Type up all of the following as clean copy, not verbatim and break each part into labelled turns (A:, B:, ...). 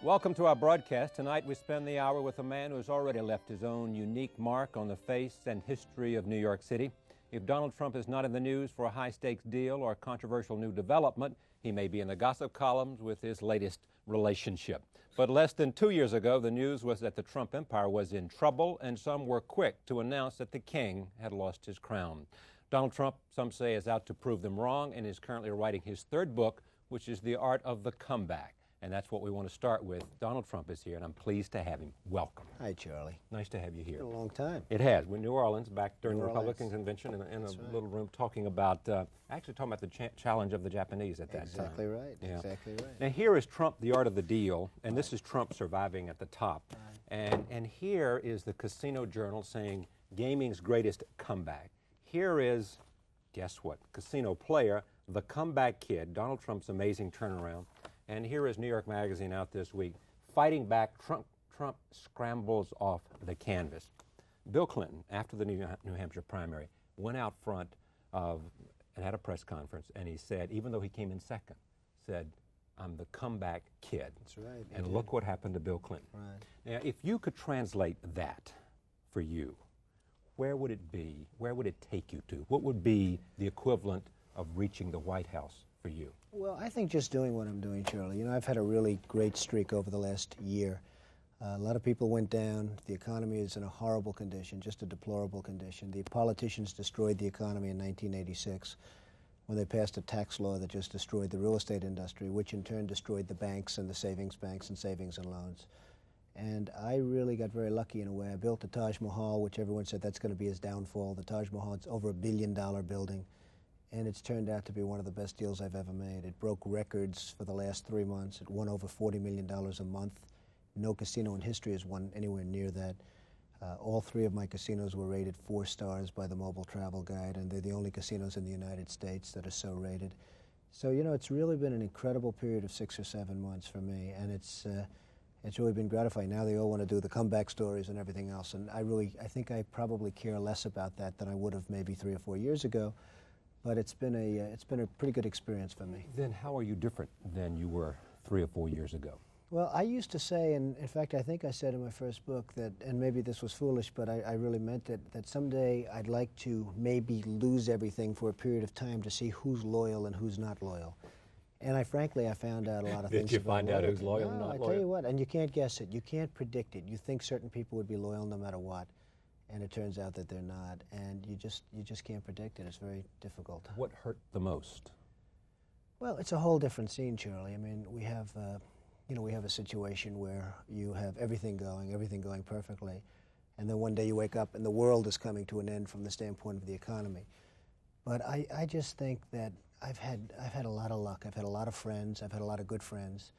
A: Welcome to our broadcast. Tonight we spend the hour with a man who has already left his own unique mark on the face and history of New York City. If Donald Trump is not in the news for a high-stakes deal or a controversial new development, he may be in the gossip columns with his latest relationship. But less than 2 years ago, the news was that the Trump empire was in trouble, and some were quick to announce that the king had lost his crown. Donald Trump, some say, is out to prove them wrong and is currently writing his third book, which is The Art of the Comeback. And that's what we want to start with. Donald Trump is here, and I'm pleased to have him. Welcome.
B: Hi, Charlie.
A: Nice to have you here.
B: It's been a long time.
A: It has. We're in New Orleans, back during the Republican convention in a little room talking about the challenge of the Japanese at that
B: Exactly
A: time.
B: right. Yeah. Exactly right.
A: Now, here is Trump, The Art of the Deal, and this is Trump surviving at the top. Right. And here is the Casino Journal saying, gaming's greatest comeback. Here is, guess what, casino player, the comeback kid, Donald Trump's amazing turnaround. And here is New York Magazine out this week, fighting back, Trump scrambles off the canvas. Bill Clinton, after the New Hampshire primary, went out front and had a press conference, and he said, even though he came in second, said, I'm the comeback kid.
B: That's right.
A: And look what happened to Bill Clinton.
B: Right.
A: Now, if you could translate that for you, where would it be? Where would it take you to? What would be the equivalent of reaching the White House for you?
B: Well, I think just doing what I'm doing, Charlie. You know, I've had a really great streak over the last year. A lot of people went down. The economy is in a horrible condition, just a deplorable condition. The politicians destroyed the economy in 1986 when they passed a tax law that just destroyed the real estate industry, which in turn destroyed the banks and the savings banks and savings and loans. And I really got very lucky in a way. I built the Taj Mahal, which everyone said that's going to be his downfall. The Taj Mahal, it's over $1 billion building. And it's turned out to be one of the best deals I've ever made. It broke records for the last 3 months. It won over $40 million a month. No casino in history has won anywhere near that. All 3 of my casinos were rated 4 stars by the Mobile Travel Guide, and they're the only casinos in the United States that are so rated. So, you know, it's really been an incredible period of 6 or 7 months for me, and it's really been gratifying. Now they all want to do the comeback stories and everything else, and I think I probably care less about that than I would have maybe 3 or 4 years ago. But it's been a pretty good experience for me.
A: Then how are you different than you were 3 or 4 years ago?
B: Well, I used to say, and in fact I think I said in my first book that, and maybe this was foolish, but I really meant it, that someday I'd like to maybe lose everything for a period of time to see who's loyal and who's not loyal. And frankly, I found out a lot of things.
A: Did you find out who's loyal and not loyal?
B: I tell you what, and you can't guess it. You can't predict it. You think certain people would be loyal no matter what. And it turns out that they're not, and you just can't predict it. It's very difficult.
A: What hurt the most?
B: Well, it's a whole different scene, Charlie. I mean, we have a situation where you have everything going perfectly, and then one day you wake up and the world is coming to an end from the standpoint of the economy. But I just think that I've had a lot of luck. I've had a lot of friends. I've had a lot of good friends.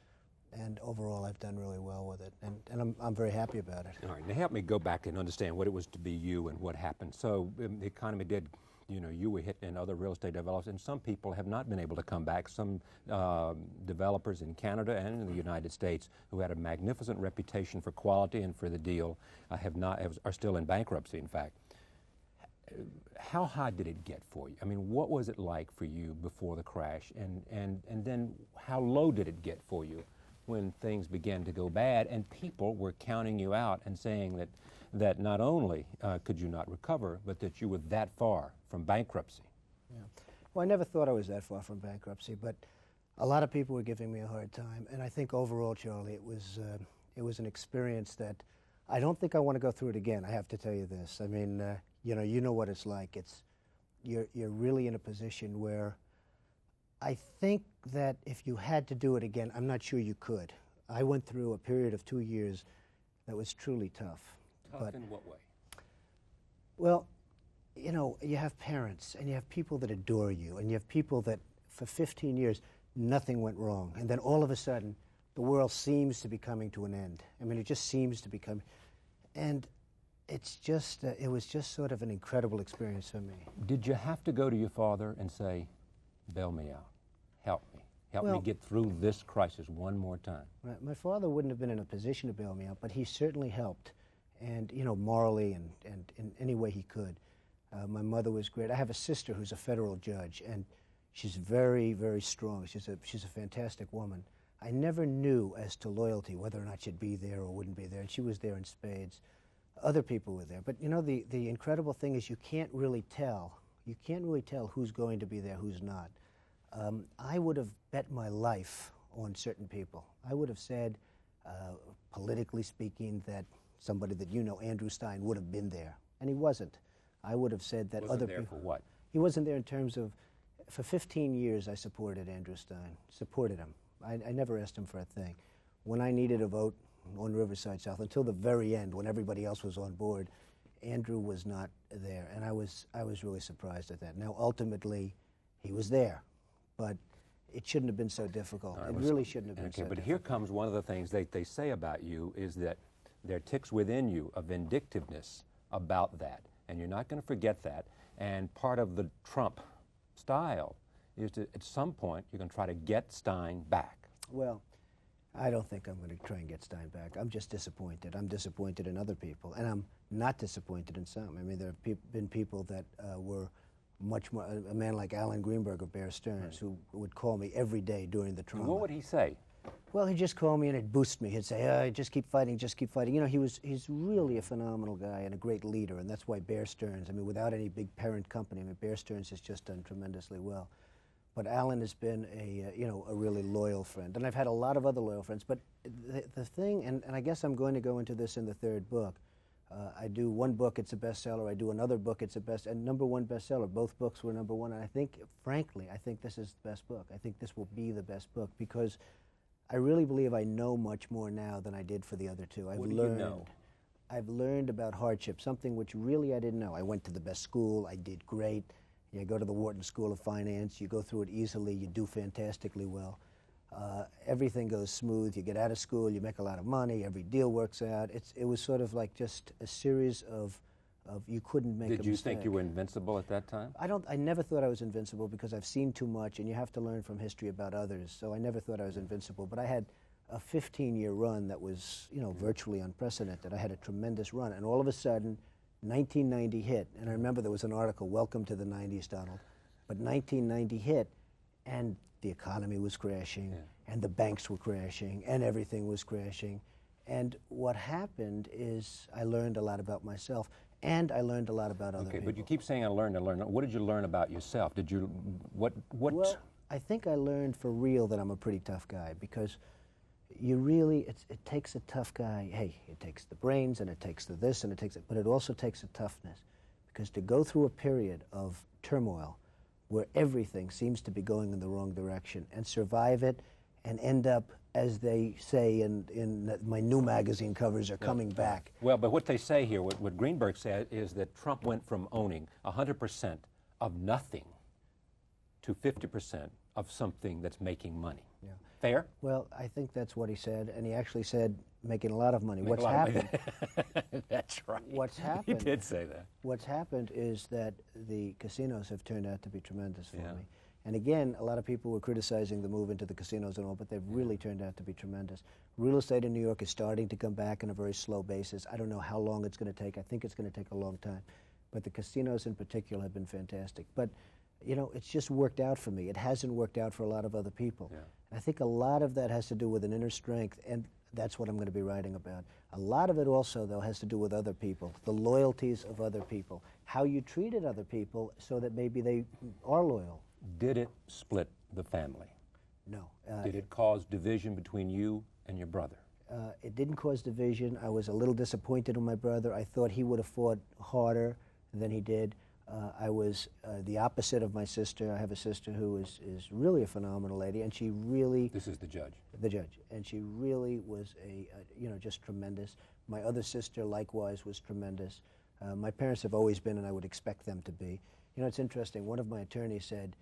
B: And overall, I've done really well with it, and I'm very happy about it.
A: All right, now help me go back and understand what it was to be you and what happened. So the economy did, you were hit and other real estate developers, and some people have not been able to come back. Some developers in Canada and in the United States who had a magnificent reputation for quality and for the deal are still in bankruptcy, in fact. How high did it get for you? I mean, what was it like for you before the crash, and then how low did it get for you when things began to go bad and people were counting you out and saying that not only could you not recover, but that you were that far from bankruptcy?
B: Yeah. Well, I never thought I was that far from bankruptcy, but a lot of people were giving me a hard time. And I think overall, Charlie, it was an experience that I don't think I want to go through it again. I have to tell you this. I mean, you know what it's like. You're really in a position where I think that if you had to do it again, I'm not sure you could. I went through a period of 2 years that was truly tough.
A: Tough in what way?
B: Well, you have parents, and you have people that adore you, and you have people that for 15 years, nothing went wrong. And then all of a sudden, the world seems to be coming to an end. I mean, it just seems to be coming. And it was just sort of an incredible experience for me.
A: Did you have to go to your father and say, bail me out, help me get through this crisis one more time?
B: Right. My father wouldn't have been in a position to bail me out, but he certainly helped, and morally and in any way he could. My mother was great. I have a sister who's a federal judge, and she's very, very strong. She's a fantastic woman. I never knew as to loyalty whether or not she'd be there or wouldn't be there, and she was there in spades. Other people were there. But you know, the incredible thing is you can't really tell. You can't really tell who's going to be there, who's not. I would have bet my life on certain people. I would have said, politically speaking, that somebody that you know, Andrew Stein, would have been there, and he wasn't. I would have said that other people.
A: For what?
B: He wasn't there in terms of, for 15 years I supported Andrew Stein, supported him. I never asked him for a thing. When I needed a vote on Riverside South, until the very end, when everybody else was on board, Andrew was not there, and I was really surprised at that. Now, ultimately, he was there, but it shouldn't have been so difficult. It really shouldn't have been so difficult.
A: But here comes one of the things they say about you is that there ticks within you a vindictiveness about that, and you're not going to forget that. And part of the Trump style is to, at some point, you're going to try to get Stein back.
B: Well, I don't think I'm going to try and get Stein back. I'm just disappointed. I'm disappointed in other people, and I'm not disappointed in some. I mean, there have been people that were much more, a man like Alan Greenberg of Bear Stearns, who would call me every day during the trauma.
A: And what would he say?
B: Well, he'd just call me and it'd boost me. He'd say, just keep fighting, just keep fighting. You know, he's really a phenomenal guy and a great leader, and that's why Bear Stearns, I mean, without any big parent company, I mean, Bear Stearns has just done tremendously well. But Alan has been a really loyal friend, and I've had a lot of other loyal friends. But the thing, and I guess I'm going to go into this in the third book. I do one book, it's a bestseller. I do another book, it's a and #1 bestseller. Both books were #1, and I think, frankly, I think this is the best book. I think this will be the best book because I really believe I know much more now than I did for the other two.
A: What do you know?
B: I've learned about hardship, something which really I didn't know. I went to the best school, I did great. You go to the Wharton School of Finance, you go through it easily, you do fantastically well. Everything goes smooth, you get out of school, you make a lot of money, every deal works out. It was sort of like just a series of you couldn't make a mistake.
A: Did you think you were invincible at that time?
B: I never thought I was invincible because I've seen too much, and you have to learn from history about others, so I never thought I was invincible. But I had a 15-year run that was, virtually unprecedented. I had a tremendous run, and all of a sudden, 1990 hit, and I remember there was an article, "Welcome to the 90s, Donald." But 1990 hit, and the economy was crashing, and the banks were crashing, and everything was crashing. And what happened is I learned a lot about myself, and I learned a lot about other people.
A: Okay, but you keep saying I learned. What did you learn about yourself? Did you, what?
B: Well, I think I learned for real that I'm a pretty tough guy, because you really, it takes a tough guy. Hey, it takes the brains, and it takes the this, and it takes it, but it also takes a toughness, because to go through a period of turmoil where everything seems to be going in the wrong direction and survive it and end up, as they say in my new magazine covers, are coming back.
A: Well, but what they say here, what Greenberg said, is that Trump went from owning 100% of nothing to 50% of something that's making money. Yeah. Fair?
B: Well, I think that's what he said, and he actually said making a lot for money. What's happened?
A: That's right.
B: What's happened?
A: He did say that.
B: What's happened is that the casinos have turned out to be tremendous for me. And again, a lot of people were criticizing the move into the casinos and all, but they've really turned out to be tremendous. Real estate in New York is starting to come back on a very slow basis. I don't know how long it's going to take. I think it's going to take a long time. But the casinos in particular have been fantastic. But it's just worked out for me. It hasn't worked out for a lot of other people. Yeah. And I think a lot of that has to do with an inner strength, and that's what I'm going to be writing about. A lot of it also, though, has to do with other people, the loyalties of other people, how you treated other people so that maybe they are loyal.
A: Did it split the family?
B: No.
A: Did it cause division between you and your brother?
B: It didn't cause division. I was a little disappointed in my brother. I thought he would have fought harder than he did. I was the opposite of my sister. I have a sister who is really a phenomenal lady, and she really...
A: This is the judge.
B: The judge. And she really was just tremendous. My other sister, likewise, was tremendous. My parents have always been, and I would expect them to be. It's interesting. One of my attorneys said,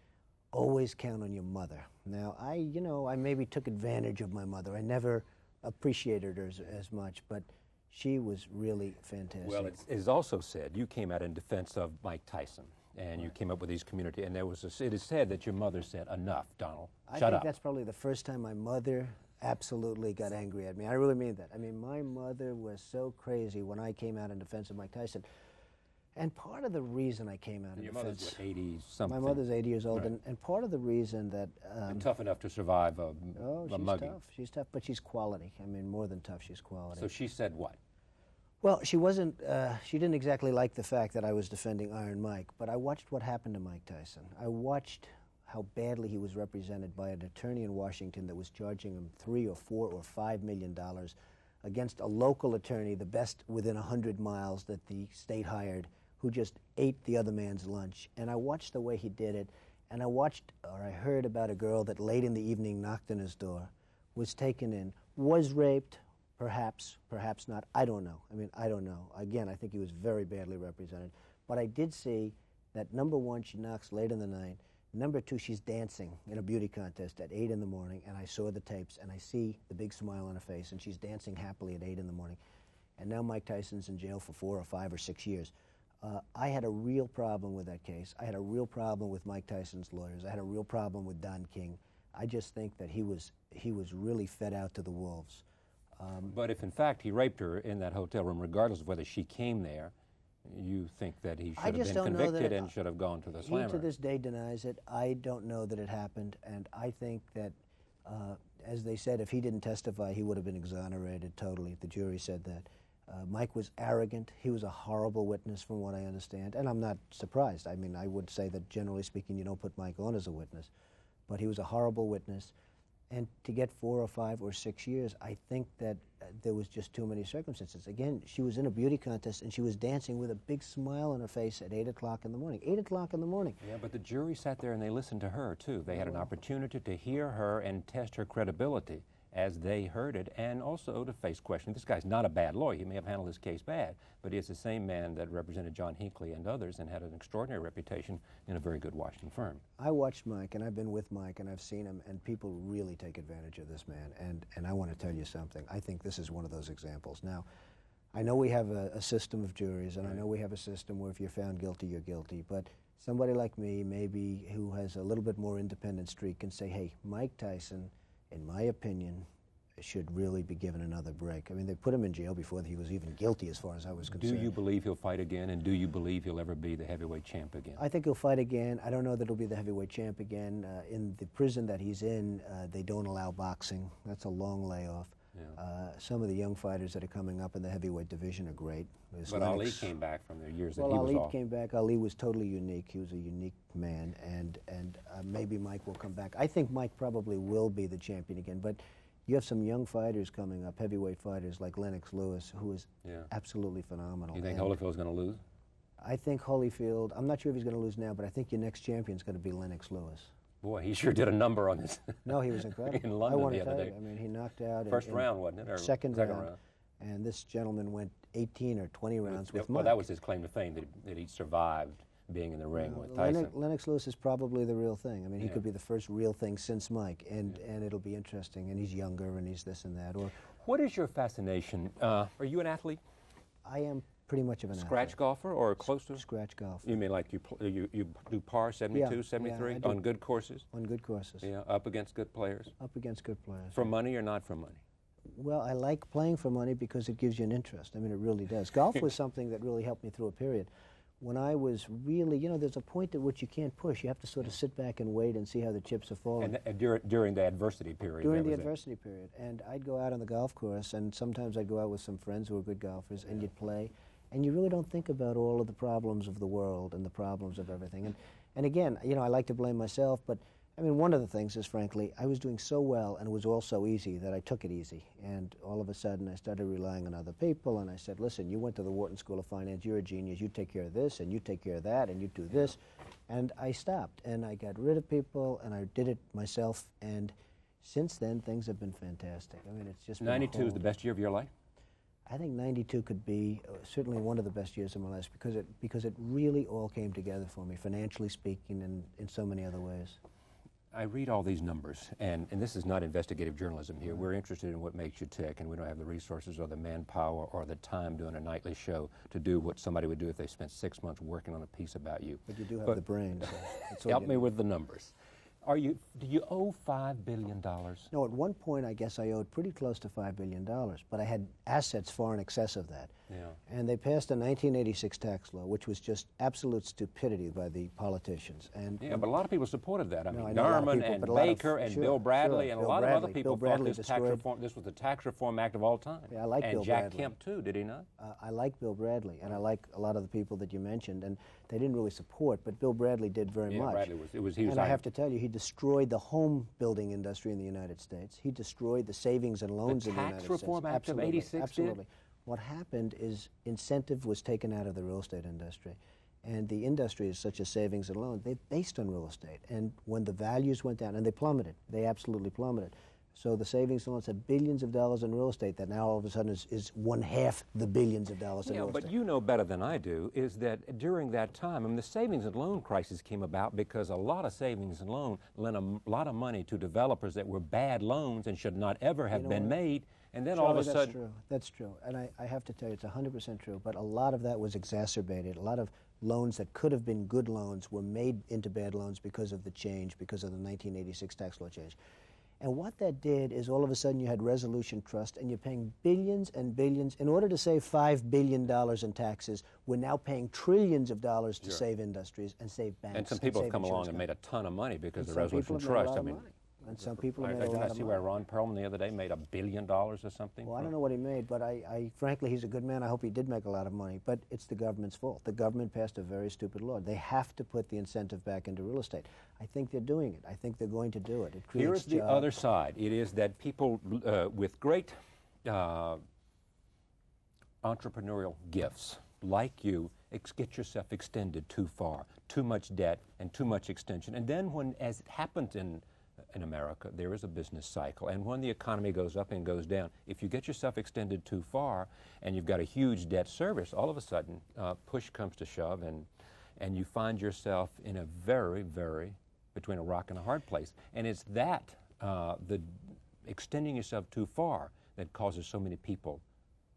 B: always count on your mother. Now, I maybe took advantage of my mother. I never appreciated her as much, but she was really fantastic.
A: Well, it is also said you came out in defense of Mike Tyson, and you came up with these community, and it is said that your mother said, enough, Donald, shut up.
B: I think that's probably the first time my mother absolutely got angry at me. I really mean that. I mean, my mother was so crazy when I came out in defense of Mike Tyson. And part of the reason I came out of
A: Your
B: the
A: mother's
B: fence,
A: what, 80-something?
B: my mother's 80 years old,
A: Right.
B: and part of the reason that
A: And tough enough to survive a
B: she's
A: mugging.
B: tough. She's tough, but she's quality. I mean, more than tough, she's quality.
A: So she said what?
B: Well, she wasn't. She didn't exactly like the fact that I was defending Iron Mike, but I watched what happened to Mike Tyson. I watched how badly he was represented by an attorney in Washington that was charging him $3 or $4 or $5 million against a local attorney, the best within 100 miles that the state hired, who just ate the other man's lunch. And I watched the way he did it, and I heard about a girl that late in the evening knocked on his door, was taken in, was raped, perhaps, perhaps not. I don't know. I mean, I don't know. Again, I think he was very badly represented. But I did see that, number one, she knocks late in the night. Number two, she's dancing in a beauty contest at 8 in the morning, and I saw the tapes, and I see the big smile on her face, and she's dancing happily at 8 in the morning. And now Mike Tyson's in jail for 4 or 5 or 6 years. I had a real problem with that case. I had a real problem with Mike Tyson's lawyers. I had a real problem with Don King. I just think that he was really fed out to the wolves.
A: But if in fact he raped her in that hotel room, regardless of whether she came there, you think that he should have been convicted and should have gone to the slammer?
B: He to this day denies it. I don't know that it happened, and I think that, as they said, if he didn't testify, he would have been exonerated totally. The jury said that. Mike was arrogant. He was a horrible witness from what I understand, and I'm not surprised. I mean, I would say that generally speaking, you don't put Mike on as a witness, but he was a horrible witness. And to get 4 or 5 or 6 years, I think that there was just too many circumstances. Again, she was in a beauty contest, and she was dancing with a big smile on her face at 8 o'clock in the morning. 8 o'clock in the morning.
A: Yeah, but the jury sat there and they listened to her, too. They had an opportunity to hear her and test her credibility as they heard it, and also to face questioning. This guy's not a bad lawyer. He may have handled his case bad, but he is the same man that represented John Hinckley and others and had an extraordinary reputation in a very good Washington firm.
B: I watched Mike, and I've been with Mike, and I've seen him, and people really take advantage of this man. And I want to tell you something. I think this is one of those examples. Now, I know we have a system of juries, and I know we have a system where if you're found guilty, you're guilty. But somebody like me, maybe who has a little bit more independent streak, can say, hey, Mike Tyson, in my opinion, should really be given another break. I mean, they put him in jail before he was even guilty, as far as I was concerned.
A: Do you believe he'll fight again, and do you believe he'll ever be the heavyweight champ again?
B: I think he'll fight again. I don't know that he'll be the heavyweight champ again. In the prison that he's in, they don't allow boxing. That's a long layoff.
A: Yeah.
B: Some of the young fighters that are coming up in the heavyweight division are great.
A: But Ali came back from the years that he was
B: Ali
A: off.
B: came back. Ali was totally unique. He was a unique man, and maybe Mike will come back. I think Mike probably will be the champion again, but you have some young fighters coming up, heavyweight fighters like Lennox Lewis, who is absolutely phenomenal.
A: You think Holyfield's going to lose?
B: I think Holyfield, I'm not sure if he's going to lose now, but I think your next champion's going to be Lennox Lewis.
A: Boy, he sure did a number on this.
B: No, he was incredible.
A: In London
B: I want
A: the
B: to
A: other
B: tell
A: day.
B: you, I mean, he knocked out
A: First round, wasn't it? Or
B: second round. And this gentleman went 18 or 20 rounds with Mike.
A: Well, that was his claim to fame, that he survived being in the ring with Tyson.
B: Lennox Lewis is probably the real thing. I mean, he could be the first real thing since Mike, and it'll be interesting. And he's younger, and he's this and that. Or
A: what is your fascination? Are you an athlete?
B: I am pretty much of an
A: Scratch
B: athlete.
A: golfer or close to?
B: Scratch golf.
A: You mean like you do par 72, 73 on good courses?
B: On good courses.
A: Yeah, up against good players?
B: Up against good players.
A: For money or not for money?
B: Well, I like playing for money because it gives you an interest. I mean, it really does. Golf was something that really helped me through a period. When I was really, you know, there's a point at which you can't push. You have to sort of sit back and wait and see how the chips are falling.
A: And during the adversity period?
B: During the adversity period. And I'd go out on the golf course, and sometimes I'd go out with some friends who were good golfers, and you'd play. And you really don't think about all of the problems of the world and the problems of everything. And again, you know, I like to blame myself, but I mean, one of the things is, frankly, I was doing so well and it was all so easy that I took it easy. And all of a sudden, I started relying on other people, and I said, listen, you went to the Wharton School of Finance, you're a genius, you take care of this, and you take care of that, and you do this. And I stopped, and I got rid of people, and I did it myself, and since then, things have been fantastic. I mean, it's just been
A: 92 is the best year of your life?
B: I think 92 could be certainly one of the best years of my life because it really all came together for me, financially speaking, and in so many other ways.
A: I read all these numbers, and this is not investigative journalism here. We're interested in what makes you tick, and we don't have the resources or the manpower or the time doing a nightly show to do what somebody would do if they spent 6 months working on a piece about you.
B: But you do have the brain. So that's all
A: help
B: you
A: me
B: need.
A: with the numbers. Do you owe $5 billion?
B: No, at one point I guess I owed pretty close to $5 billion, but I had assets far in excess of that. And they passed a 1986 tax law, which was just absolute stupidity by the politicians. And
A: yeah, but a lot of people supported that. I mean,
B: know a lot of
A: Norman
B: people,
A: and Baker and
B: sure,
A: Bill Bradley
B: sure,
A: and
B: Bill
A: a lot
B: Bradley.
A: of other people
B: Bill
A: thought
B: Bradley
A: this was the tax reform act of all time.
B: Yeah, I like
A: and
B: Bill
A: Jack
B: Bradley.
A: Kemp too, did he not?
B: I like Bill Bradley, and I like a lot of the people that you mentioned, and they didn't really support, but Bill Bradley did very much.
A: Bradley was,
B: and I have to tell you, he destroyed the home building industry in the United States. He destroyed the savings and loans in the United States.
A: The Tax Reform Act of '86
B: absolutely. What happened is incentive was taken out of the real estate industry. And the industry is such as savings and loans, they're based on real estate. And when the values went down, and they plummeted, they absolutely plummeted. So the savings and loans had billions of dollars in real estate that now all of a sudden is one-half the billions of dollars in real estate.
A: But you know better than I do is that during that time, I mean, the savings and loan crisis came about because a lot of savings and loan lent a lot of money to developers that were bad loans and should not ever have been made. And then
B: Charlie,
A: all of a sudden...
B: That's true. And I have to tell you, it's 100% true. But a lot of that was exacerbated. A lot of loans that could have been good loans were made into bad loans because of the change, because of the 1986 tax law change. And what that did is all of a sudden you had resolution trust, and you're paying billions and billions. In order to save $5 billion in taxes, we're now paying trillions of dollars to save industries and save banks.
A: And some people have come along and made a ton of money because of the resolution trust.
B: And some people have made a lot of
A: money. Didn't I see where Ron Perlman the other day made $1 billion or something?
B: Well, I don't know what he made, but frankly, he's a good man. I hope he did make a lot of money. But it's the government's fault. The government passed a very stupid law. They have to put the incentive back into real estate. I think they're doing it. I think they're going to do it. It creates
A: Here's the other side. It is that people with great entrepreneurial gifts, like you, get yourself extended too far, too much debt and too much extension. And then when, as it happens in America, there is a business cycle, and when the economy goes up and goes down, if you get yourself extended too far and you've got a huge debt service, all of a sudden push comes to shove, and you find yourself in a very, very between a rock and a hard place. And it's that the extending yourself too far that causes so many people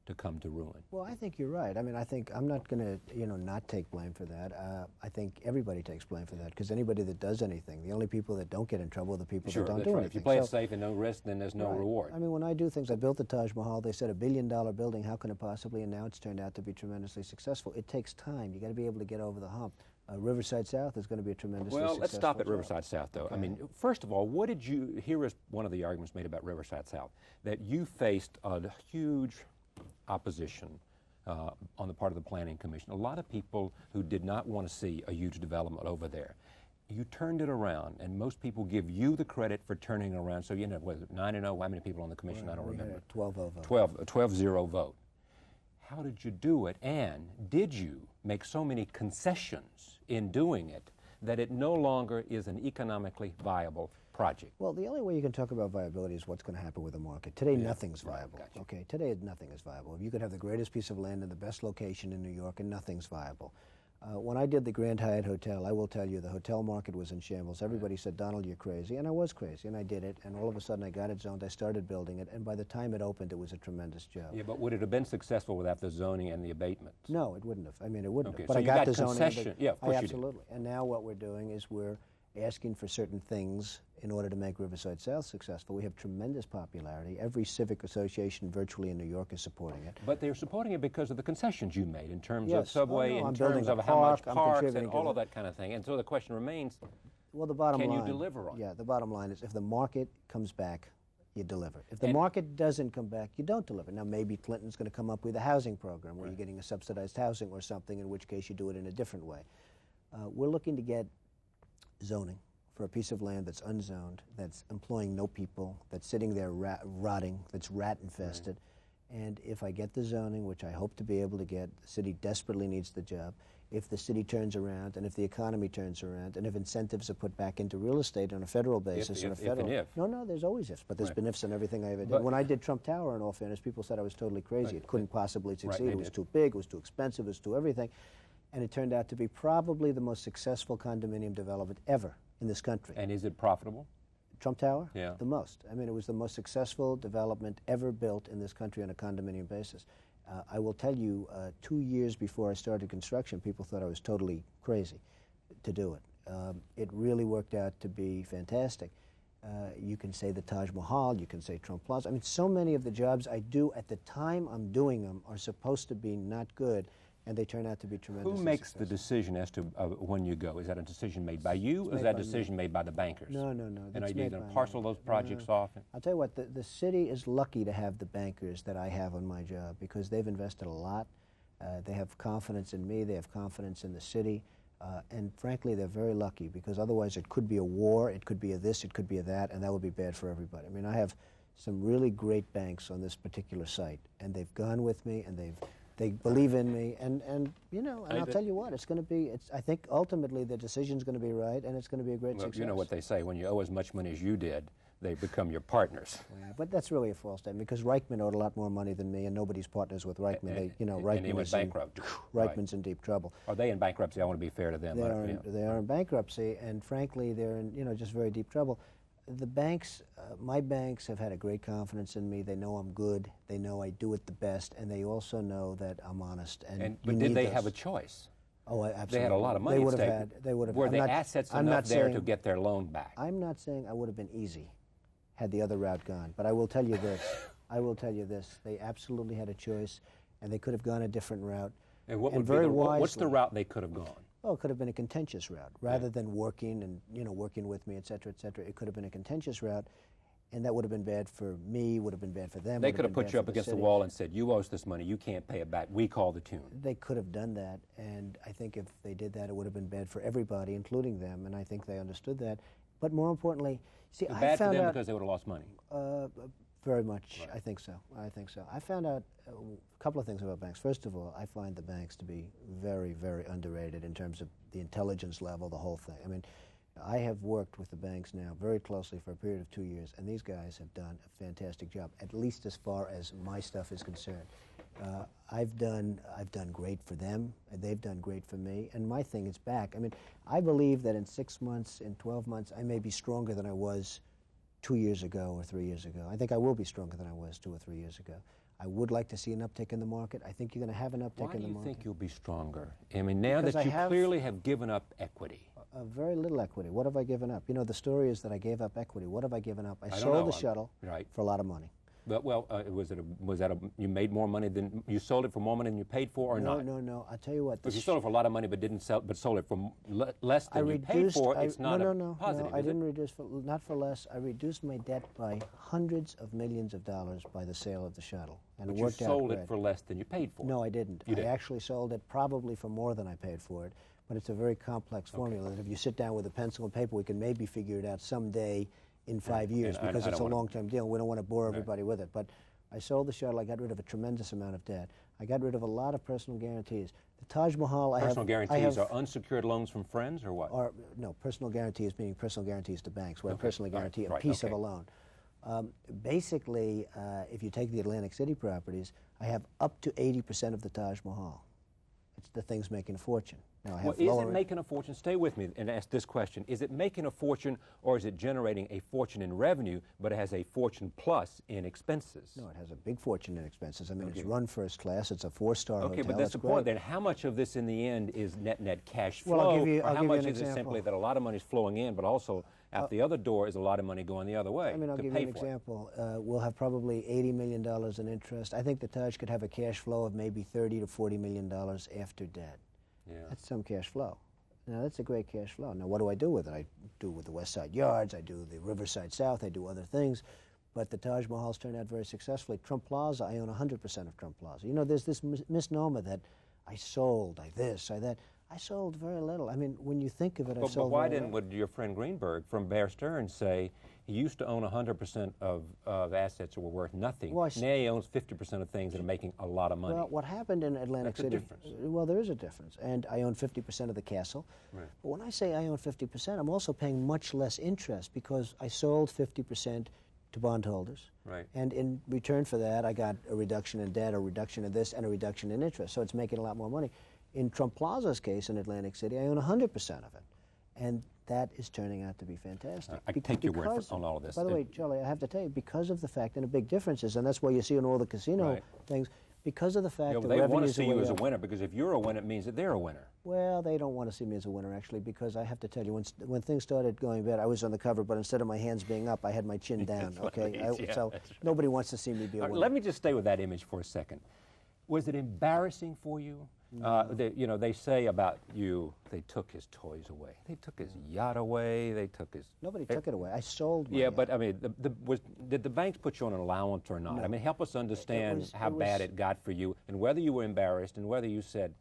A: to come to ruin.
B: Well, I think you're right. I mean, I think I'm not going to, not take blame for that. I think everybody takes blame for that, because anybody that does anything, the only people that don't get in trouble are the people that don't do anything.
A: If you play it safe and no risk, then there's no reward.
B: I mean, when I do things, I built the Taj Mahal. They said $1 billion building. How can it possibly? And now it's turned out to be tremendously successful. It takes time. You got to be able to get over the hump. Riverside South is going to be a tremendously successful
A: Well, let's stop at Riverside South, though.
B: Okay.
A: I mean, first of all, what did you? Here is one of the arguments made about Riverside South, that you faced a huge opposition on the part of the Planning Commission. A lot of people who did not want to see a huge development over there. You turned it around, and most people give you the credit for turning it around. So you ended up with 9-0. How many people on the commission? I don't remember.
B: 12-0 vote.
A: 12-0 vote. How did you do it? And did you make so many concessions in doing it that it no longer is an economically viable project?
B: Well, the only way you can talk about viability is what's going to happen with the market. Today, nothing's viable. Gotcha. Okay, today nothing is viable. You could have the greatest piece of land in the best location in New York, and nothing's viable. When I did the Grand Hyatt Hotel, I will tell you, the hotel market was in shambles. Everybody said, Donald, you're crazy. And I was crazy, and I did it. And all of a sudden, I got it zoned. I started building it. And by the time it opened, it was a tremendous job.
A: Yeah, but would it have been successful without the zoning and the abatement?
B: No, it wouldn't have. I mean, it wouldn't have.
A: But
B: I got the
A: concession.
B: zoning.
A: Yeah, of course you did.
B: Absolutely. And now what we're doing is we're asking for certain things in order to make Riverside South successful. We have tremendous popularity. Every civic association virtually in New York is supporting it.
A: But they're supporting it because of the concessions you made in terms of subway, in
B: I'm
A: terms of how much parks and all of that kind of thing. And so the question remains,
B: well, the bottom line,
A: can you deliver on it?
B: Yeah, the bottom line is if the market comes back, you deliver. If the market doesn't come back, you don't deliver. Now, maybe Clinton's going to come up with a housing program where you're getting a subsidized housing or something, in which case you do it in a different way. We're looking to get zoning for a piece of land that's unzoned, that's employing no people, that's sitting there rotting, that's rat infested. And if I get the zoning, which I hope to be able to get, the city desperately needs the job. If the city turns around, and if the economy turns around, and if incentives are put back into real estate on a federal basis, No, there's always ifs, but there's been ifs in everything I ever did. When I did Trump Tower, in all fairness, people said I was totally crazy. It couldn't possibly succeed. It was too big, it was too expensive, it was too everything. And it turned out to be probably the most successful condominium development ever in this country.
A: And is it profitable?
B: Trump Tower?
A: Yeah.
B: The most. I mean, it was the most successful development ever built in this country on a condominium basis. I will tell you, 2 years before I started construction, people thought I was totally crazy to do it. It really worked out to be fantastic. You can say the Taj Mahal, you can say Trump Plaza. I mean, so many of the jobs I do at the time I'm doing them are supposed to be not good, and they turn out to be tremendously
A: Who makes
B: successful.
A: the decision as to when you go? Is that a decision made by you, or is that a decision made by the bankers?
B: No.
A: And are you going to parcel those projects off?
B: I'll tell you what, the city is lucky to have the bankers that I have on my job because they've invested a lot. They have confidence in me, they have confidence in the city, and frankly, they're very lucky because otherwise it could be a war, it could be a this, it could be a that, and that would be bad for everybody. I mean, I have some really great banks on this particular site, and they've gone with me, and they believe in me, and you know, and I'll tell you what, it's going to be, I think ultimately the decision's going to be right, and it's going to be a great success.
A: You know what they say, when you owe as much money as you did, they become your partners.
B: Yeah, but that's really a false statement because Reichman owed a lot more money than me, and nobody's partners with Reichman. Reichman
A: and he went bankrupt.
B: Reichman's in deep trouble.
A: Are they in bankruptcy? I want to be fair to them.
B: They are in bankruptcy, and frankly, they're in just very deep trouble. The banks, my banks have had a great confidence in me. They know I'm good. They know I do it the best, and they also know that I'm honest.
A: But did they have a choice?
B: Oh, absolutely.
A: They had a lot of money
B: They
A: at
B: would
A: stake.
B: have had. They would have.
A: Were the assets enough there to get their loan back?
B: I'm not saying I would have been easy had the other route gone, but I will tell you this. I will tell you this. They absolutely had a choice, and they could have gone a different route.
A: And what would
B: very
A: be
B: wisely,
A: what's the route they could have gone?
B: Oh, it could have been a contentious route. Rather than working and, working with me, et cetera, it could have been a contentious route, and that would have been bad for me, would have been bad for them.
A: They could have put you up against the wall and said, you owe us this money, you can't pay it back, we call the tune.
B: They could have done that, and I think if they did that, it would have been bad for everybody, including them, and I think they understood that. But more importantly, see, I found out...
A: Bad for them because they would have lost money?
B: Very much, right. I think so. I found out a couple of things about banks. First of all, I find the banks to be very, very underrated in terms of the intelligence level, the whole thing. I mean, I have worked with the banks now very closely for a period of 2 years, and these guys have done a fantastic job, at least as far as my stuff is concerned. I've done great for them, and they've done great for me, and my thing is back. I mean, I believe that in 6 months, in 12 months, I may be stronger than I was 2 years ago or 3 years ago. I think I will be stronger than I was 2 or 3 years ago. I would like to see an uptick in the market. I think you're going to have an uptick in the market.
A: Why do you think you'll be stronger? I mean, now
B: Because
A: that you clearly have given up equity.
B: Very little equity. What have I given up? The story is that I gave up equity. What have I given up? I sold the shuttle for a lot of money.
A: But, you made more money than you sold it for more money than you paid for, or not?
B: No. I tell you what.
A: If you sold it for a lot of money but sold it for less than you paid for, it's not positive.
B: No, I didn't reduce not for less. I reduced my debt by hundreds of millions of dollars by the sale of the shuttle, and
A: but
B: it worked out
A: you sold it for less than you paid for.
B: No, I didn't.
A: You did.
B: I actually sold it probably for more than I paid for it. But it's a very complex formula. That if you sit down with a pencil and paper, we can maybe figure it out someday in 5 years because it's a long-term deal. We don't want to bore everybody with it. But I sold the shuttle. I got rid of a tremendous amount of debt. I got rid of a lot of personal guarantees. The Taj Mahal,
A: personal guarantees are unsecured loans from friends, or what?
B: No, personal guarantees meaning personal guarantees to banks, where I personally guarantee a piece of a loan. Basically, if you take the Atlantic City properties, I have up to 80% of the Taj Mahal. The thing's making a fortune. Now, I have
A: is it making a fortune? Stay with me and ask this question. Is it making a fortune, or is it generating a fortune in revenue, but it has a fortune plus in expenses?
B: No, it has a big fortune in expenses. I mean, it's run first class. It's a 4-star hotel.
A: Okay, but that's the point. Then how much of this in the end is net cash flow?
B: Well, I'll give you
A: is it simply that a lot of money is flowing in, but also out the other door is a lot of money going the other way?
B: I mean, I'll give you an example. We'll have probably $80 million in interest. I think the Taj could have a cash flow of maybe $30 to $40 million after debt.
A: Yeah.
B: That's some cash flow. Now, that's a great cash flow. Now, what do I do with it? I do with the West Side Yards, I do the Riverside South, I do other things. But the Taj Mahal's turned out very successfully. Trump Plaza, I own 100% of Trump Plaza. There's this misnomer that I sold, I this, I that. I sold very little. I mean, when you think of it, I sold. But
A: why would your friend Greenberg from Bear Stearns say he used to own 100% of assets that were worth nothing? Now he owns 50% of things that are making a lot of money.
B: Well, what happened in Atlantic City?
A: That's a difference.
B: Well, there is a difference. And I own 50% of the castle. Right. But when I say I own 50%, I'm also paying much less interest because I sold 50% to bondholders.
A: Right.
B: And in return for that, I got a reduction in debt, a reduction in this, and a reduction in interest. So it's making a lot more money. In Trump Plaza's case in Atlantic City, I own 100% of it. And that is turning out to be fantastic.
A: I take your word on all of this.
B: By the way, Charlie, I have to tell you, because of the fact, and a big difference is, and that's why you see in all the casino things, because of the fact
A: Yeah,
B: that
A: but they want to
B: revenues
A: see
B: are
A: you
B: way
A: as a
B: up.
A: winner, because if you're a winner, it means that they're a winner.
B: Well, they don't want to see me as a winner, actually, because I have to tell you, when things started going bad, I was on the cover, but instead of my hands being up, I had my chin down, okay? So nobody wants to see me be a winner.
A: Let me just stay with that image for a second. Was it embarrassing for you? You know, they say about you, they took his toys away. They took his yacht away. They took his...
B: Nobody took it away. I sold my
A: Yeah,
B: yacht.
A: but I mean, did the banks put you on an allowance or not?
B: No.
A: I mean, help us understand how
B: was-
A: bad it got for you and whether you were embarrassed and whether you said,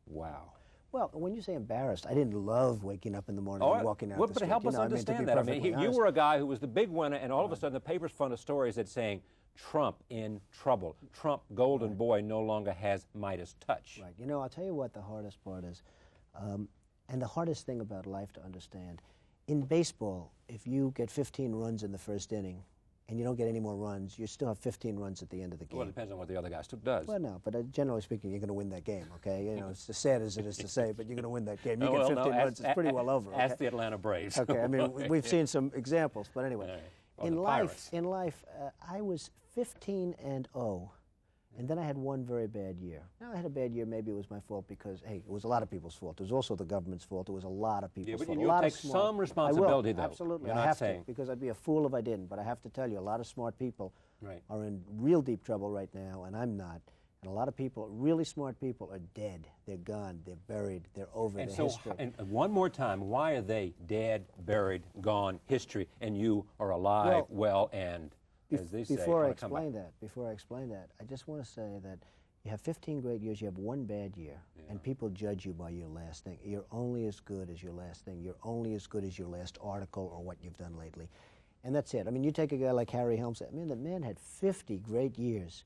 A: wow.
B: Well, when you say embarrassed, I didn't love waking up in the morning and walking out
A: well,
B: the
A: but
B: street.
A: help us
B: to be
A: understand that. I mean,
B: perfectly
A: you
B: honest.
A: were a guy who was the big winner, and all of a sudden the paper's full of stories that saying, Trump in trouble. Trump, golden boy, no longer has Midas touch.
B: Right. You know, I'll tell you what the hardest part is, and the hardest thing about life to understand. In baseball, if you get 15 runs in the first inning and you don't get any more runs, you still have 15 runs at the end of the game.
A: Well, it depends on what the other guy does.
B: Well, no, but generally speaking, you're going to win that game, okay? You know, it's as sad as it is to say, but you're going to win that game. You get 15 runs, it's pretty well over.
A: Ask the Atlanta Braves.
B: Okay, I mean, we've seen some examples, but anyway.
A: Right. Or
B: In
A: the
B: life,
A: Pirates.
B: I was 15-0, and then I had one very bad year. Now, I had a bad year. Maybe it was my fault because, hey, it was a lot of people's fault. It was also the government's fault. It was a lot of people's
A: but
B: fault.
A: you'll
B: A lot
A: take
B: of smart,
A: some responsibility,
B: I will,
A: though.
B: absolutely.
A: You're
B: I
A: not
B: have
A: saying.
B: to, because I'd be a fool if I didn't. But I have to tell you, a lot of smart people
A: Right.
B: are in real deep trouble right now, and I'm not. And a lot of people, really smart people, are dead. They're gone. They're buried. They're over.
A: And
B: They're
A: so,
B: history.
A: and one more time, why are they dead, buried, gone, history, and you are alive, well, and, as they say,
B: Before I
A: on a comeback?
B: explain that, I just want to say that you have 15 great years, you have one bad year, and people judge you by your last thing. You're only as good as your last thing. You're only as good as your last article or what you've done lately. And that's it. I mean, you take a guy like Harry Helmsley. I mean, the man had 50 great years.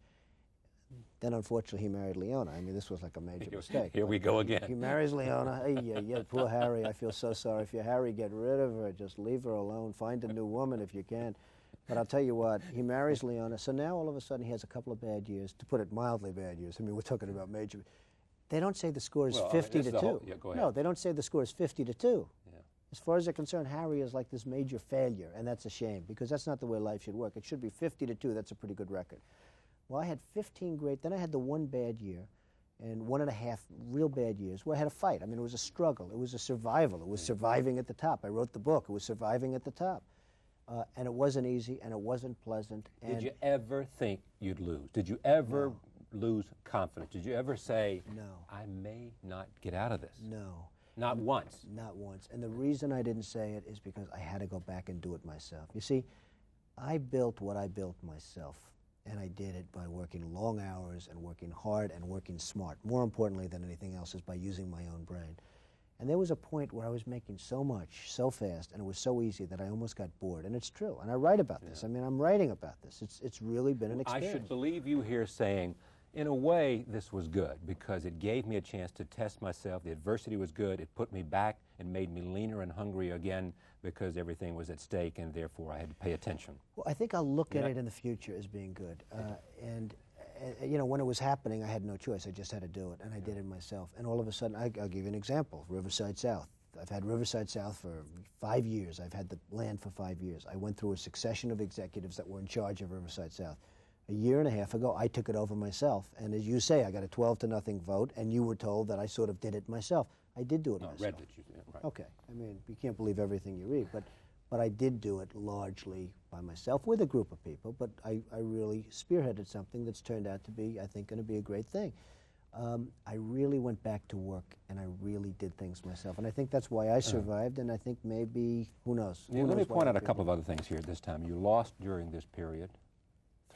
B: Then, unfortunately, he married Leona. I mean, this was like a major mistake.
A: Here we go again.
B: He marries Leona. Hey, yeah, poor Harry. I feel so sorry for you. Harry, get rid of her. Just leave her alone. Find a new woman if you can. But I'll tell you what, he marries Leona. So now, all of a sudden, he has a couple of bad years. To put it mildly, bad years. I mean, we're talking about major. They don't say the score is 50 to 2.
A: Yeah, go ahead.
B: No, they don't say the score is 50 to 2.
A: Yeah.
B: As far as they're concerned, Harry is like this major failure, and that's a shame, because that's not the way life should work. It should be 50 to 2. That's a pretty good record. Well, I had 15 great, then I had the one bad year, and 1.5 real bad years where I had a fight. I mean, it was a struggle. It was a survival. It was surviving at the top. I wrote the book. It was surviving at the top. And it wasn't easy, and it wasn't pleasant. And
A: Did you ever think you'd lose? Did you ever lose confidence? Did you ever say,
B: No.
A: I may not get out of this?
B: No.
A: Not once.
B: Not once. And the reason I didn't say it is because I had to go back and do it myself. You see, I built what I built myself, and I did it by working long hours and working hard and working smart. More importantly than anything else is by using my own brain. And there was a point where I was making so much, so fast, and it was so easy that I almost got bored. And it's true. And I write about this. I mean, I'm writing about this. It's really been an experience.
A: I should believe you here saying, in a way, this was good because it gave me a chance to test myself. The adversity was good. It put me back and made me leaner and hungrier again because everything was at stake, and therefore I had to pay attention.
B: Well, I think I'll look at it in the future as being good. You know, when it was happening, I had no choice. I just had to do it, and I did it myself. And all of a sudden, I'll give you an example, Riverside South. I've had Riverside South for 5 years. I've had the land for 5 years. I went through a succession of executives that were in charge of Riverside South. A year and a half ago, I took it over myself. And as you say, I got a 12-0 vote, and you were told that I sort of did it myself. I did do it myself.
A: I read that you did, right.
B: Okay. I mean, you can't believe everything you read, but I did do it largely by myself with a group of people, but I really spearheaded something that's turned out to be, I think, going to be a great thing. I really went back to work, and I really did things myself. And I think that's why I survived, and I think maybe, who knows?
A: Yeah, let me point out a couple of other things here at this time. You lost during this period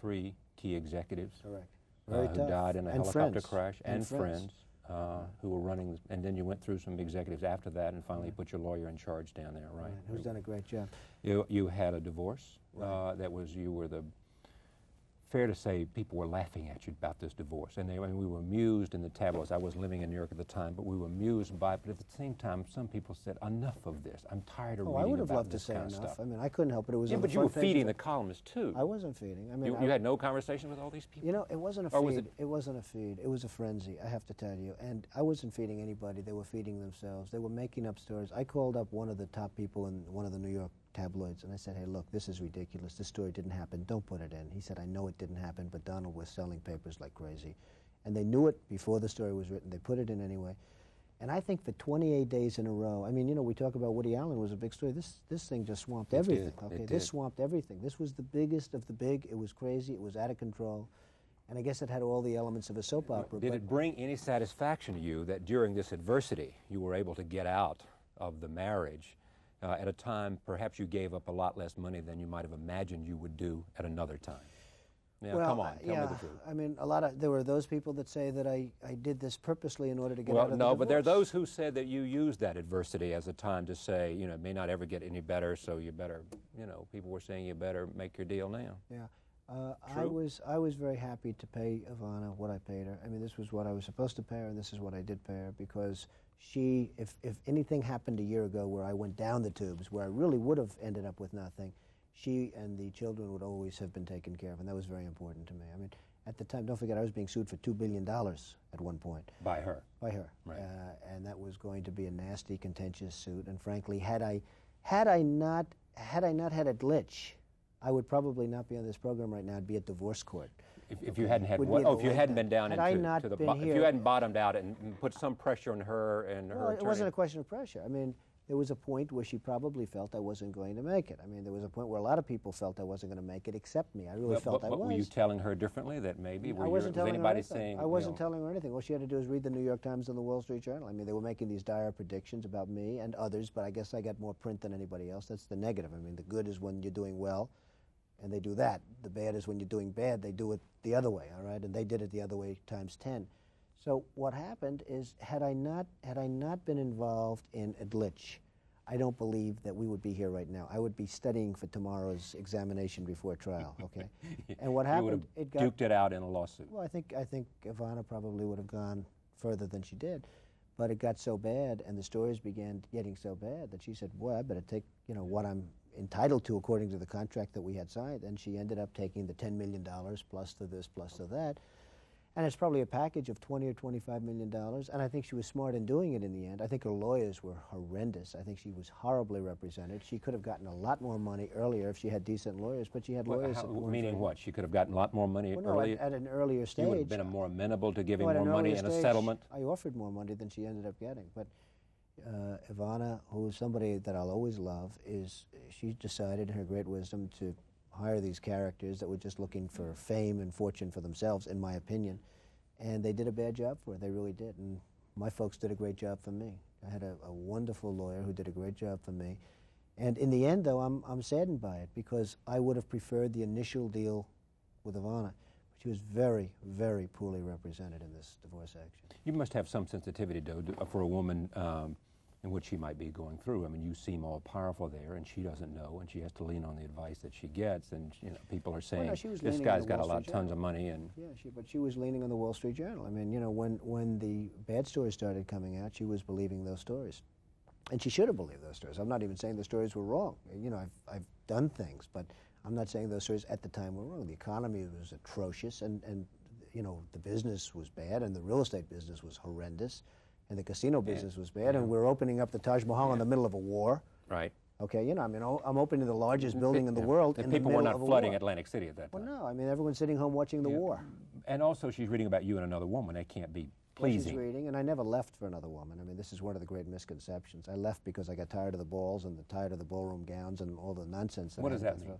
A: 3 key executives.
B: Correct.
A: Who died in a
B: And
A: helicopter
B: friends.
A: crash, and
B: friends.
A: friends who were running, and then you went through some executives after that, and finally put your lawyer in charge down there, right?
B: Who's done a great job.
A: You had a divorce. You were the, fair to say, people were laughing at you about this divorce. And we were amused in the tabloids. I was living in New York at the time, but we were amused by it. But at the same time, some people said, enough of this. I'm tired of reading
B: I would have
A: about
B: loved to
A: this
B: say
A: kind of
B: enough.
A: stuff.
B: I mean, I couldn't help it. It was
A: Yeah,
B: on
A: but
B: the
A: you were
B: front page
A: feeding
B: of
A: the columnists, too.
B: I wasn't feeding. I mean,
A: You had no conversation with all these people?
B: You know, it wasn't a
A: Or was
B: feed. It wasn't a feed. It was a frenzy, I have to tell you. And I wasn't feeding anybody. They were feeding themselves. They were making up stories. I called up one of the top people in one of the New York tabloids, and I said, hey, look, this is ridiculous. This story didn't happen. Don't put it in. He said, I know it didn't happen, but Donald was selling papers like crazy. And they knew it before the story was written. They put it in anyway. And I think for 28 days in a row, I mean, you know, we talk about Woody Allen was a big story. This thing just swamped everything. Okay, this swamped everything. This was the biggest of the big. It was crazy. It was out of control. And I guess it had all the elements of a soap opera.
A: Did it bring any satisfaction to you that during this adversity you were able to get out of the marriage at a time perhaps you gave up a lot less money than you might have imagined you would do at another time? Now,
B: well,
A: come on, tell me the truth.
B: I mean, there were those people that say that I did this purposely in order to get out of the divorce.
A: Well, no, but there are those who said that you used that adversity as a time to say, you know, it may not ever get any better, so you better, you know, people were saying you better make your deal now.
B: Yeah. I was very happy to pay Ivana what I paid her. I mean, this was what I was supposed to pay her, and this is what I did pay her, because she, if anything happened a year ago where I went down the tubes, where I really would have ended up with nothing, she and the children would always have been taken care of, and that was very important to me. I mean, at the time, don't forget, I was being sued for $2 billion at one point.
A: By her?
B: By her.
A: Right.
B: And that was going to be a nasty, contentious suit, and frankly, had I not had a glitch, I would probably not be on this program right now. I'd be at divorce court.
A: If you hadn't had if you hadn't been down into if you hadn't bottomed out and put some pressure on her and her attorney.
B: It wasn't a question of pressure. I mean, there was a point where she probably felt I wasn't going to make it. I mean, there was a point where a lot of people felt I wasn't going to make it except me. I really felt I was.
A: Were you telling her differently that maybe?
B: I wasn't telling her anything.
A: Saying,
B: I wasn't telling her anything. All she had to do was read the New York Times and the Wall Street Journal. I mean, they were making these dire predictions about me and others, but I guess I got more print than anybody else. That's the negative. I mean, the good is when you're doing well, and they do that. The bad is when you're doing bad, they do it the other way, all right? And they did it the other way times 10. So what happened is, had I not been involved in a glitch, I don't believe that we would be here right now. I would be studying for tomorrow's examination before trial, okay? And what happened,
A: you would have duked it out in a lawsuit.
B: Well, I think Ivana probably would have gone further than she did. But it got so bad, and the stories began getting so bad, that she said, boy, I better take, you know, what I'm entitled to according to the contract that we had signed. And she ended up taking the $10 million plus to this, plus to that. And it's probably a package of $20 or $25 million. And I think she was smart in doing it in the end. I think her lawyers were horrendous. I think she was horribly represented. She could have gotten a lot more money earlier if she had decent lawyers, but she had lawyers that weren't.
A: Meaning what? She could have gotten a lot more money earlier?
B: At an earlier stage.
A: You would have been more amenable to giving more money in a settlement?
B: I offered more money than she ended up getting. But Ivana, who is somebody that I'll always love, she decided in her great wisdom to hire these characters that were just looking for fame and fortune for themselves, in my opinion. And they did a bad job for her. They really did. And my folks did a great job for me. I had a wonderful lawyer who did a great job for me. And in the end, though, I'm saddened by it, because I would have preferred the initial deal with Ivana. But she was very, very poorly represented in this divorce action.
A: You must have some sensitivity, though, for a woman in what she might be going through. I mean, you seem all powerful there, and she doesn't know, and she has to lean on the advice that she gets. And you know, people are saying, this guy's got tons of money. And
B: yeah, but she was leaning on the Wall Street Journal. I mean, you know, when the bad stories started coming out, she was believing those stories, and she should have believed those stories. I'm not even saying the stories were wrong. You know, I've done things, but I'm not saying those stories at the time were wrong. The economy was atrocious, and you know, the business was bad, and the real estate business was horrendous. And the casino business was bad, and we're opening up the Taj Mahal in the middle of a war.
A: Right.
B: Okay, you know, I mean, I'm opening the largest building in the world in the middle of a war.
A: People were not flooding Atlantic City at that time.
B: Well, no, I mean, everyone's sitting home watching the war.
A: And also, she's reading about you and another woman. That can't be pleasing.
B: She's reading, and I never left for another woman. I mean, this is one of the great misconceptions. I left because I got tired of the balls and tired of the ballroom gowns and all the nonsense.
A: What does that mean?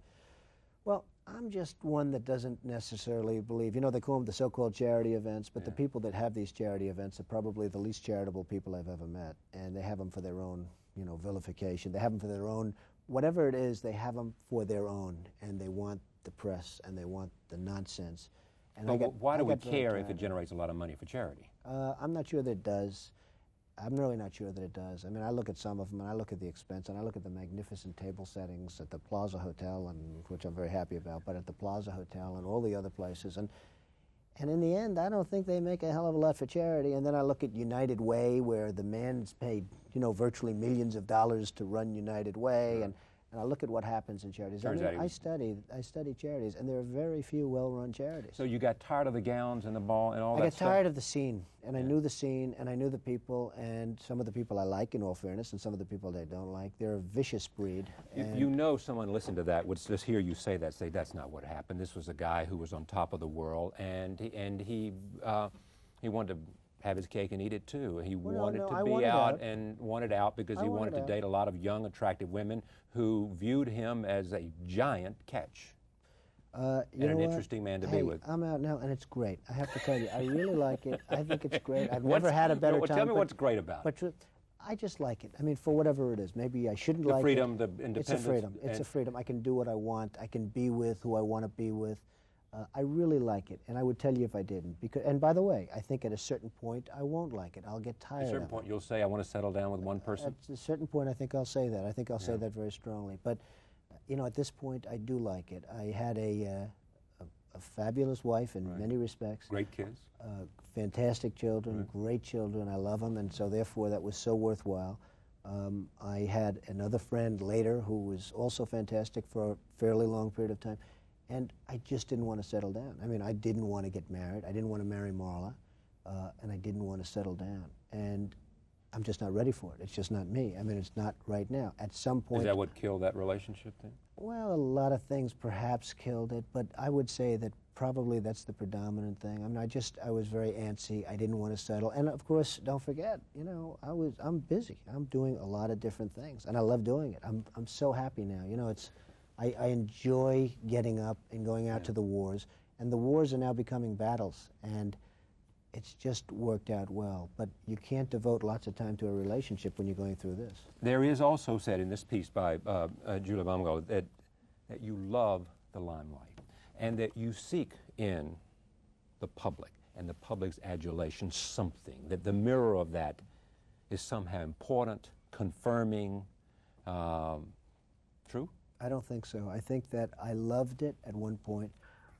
B: Well, I'm just one that doesn't necessarily believe, you know, they call them the so-called charity events, but the people that have these charity events are probably the least charitable people I've ever met, and they have them for their own, you know, vilification. They have them for their own, whatever it is, they have them for their own, and they want the press, and they want the nonsense. And
A: but why do we care if it generates a lot of money for charity?
B: I'm not sure that it does. I'm really not sure that it does. I mean, I look at some of them, and I look at the expense, and I look at the magnificent table settings at the Plaza Hotel, and which I'm very happy about, but at the Plaza Hotel and all the other places. And in the end, I don't think they make a hell of a lot for charity. And then I look at United Way, where the man's paid, you know, virtually millions of dollars to run United Way, and I look at what happens in charities. I study charities, and there are very few well-run charities.
A: So you got tired of the gowns and the ball and all that stuff?
B: I got tired of the scene, and I knew the scene, and I knew the people, and some of the people I like, in all fairness, and some of the people I don't like. They're a vicious breed.
A: You know someone listened to that would just hear you say that's not what happened. This was a guy who was on top of the world, and he He wanted to have his cake and eat it too. He
B: Well,
A: wanted
B: no,
A: to
B: I
A: be
B: wanted
A: out
B: out.
A: and wanted out because
B: I
A: he wanted
B: wanted
A: to
B: out.
A: date a lot of young, attractive women who viewed him as a giant catch.
B: You
A: And
B: know
A: an
B: what?
A: interesting man to
B: Hey,
A: be with.
B: I'm out now, and it's great. I have to tell you, I really like it. I think it's great. I've
A: What's-
B: never had a better
A: well,
B: time.
A: Tell me
B: but-
A: what's great about it.
B: But I just like it. I mean, for whatever it is. Maybe I shouldn't
A: The
B: like
A: freedom,
B: it.
A: the independence.
B: It's a freedom. It's a
A: and-
B: freedom. I can do what I want. I can be with who I want to be with. I really like it, and I would tell you if I didn't. Because, and by the way, I think at a certain point I won't like it. I'll get tired
A: At a certain
B: of
A: point,
B: it.
A: you'll say, I want to settle down with one person.
B: At a certain point, I think I'll say that. I think I'll say that very strongly. But, you know, at this point, I do like it. I had a fabulous wife in many respects.
A: Great kids.
B: Fantastic children, great children. I love them, and so therefore that was so worthwhile. I had another friend later who was also fantastic for a fairly long period of time, and I just didn't want to settle down. I mean, I didn't want to get married. I didn't want to marry Marla, and I didn't want to settle down. And I'm just not ready for it. It's just not me. I mean, it's not right now. At some point...
A: Is that what killed that relationship then?
B: Well, a lot of things perhaps killed it, but I would say that probably that's the predominant thing. I mean, I was very antsy. I didn't want to settle. And of course, don't forget, you know, I'm busy. I'm doing a lot of different things, and I love doing it. I'm so happy now. You know, I enjoy getting up and going out to the wars, and the wars are now becoming battles, and it's just worked out well. But you can't devote lots of time to a relationship when you're going through this.
A: There is also said in this piece by Julia Baumgartner that you love the limelight and that you seek in the public and the public's adulation something, that the mirror of that is somehow important, confirming. True?
B: I don't think so. I think that I loved it at one point.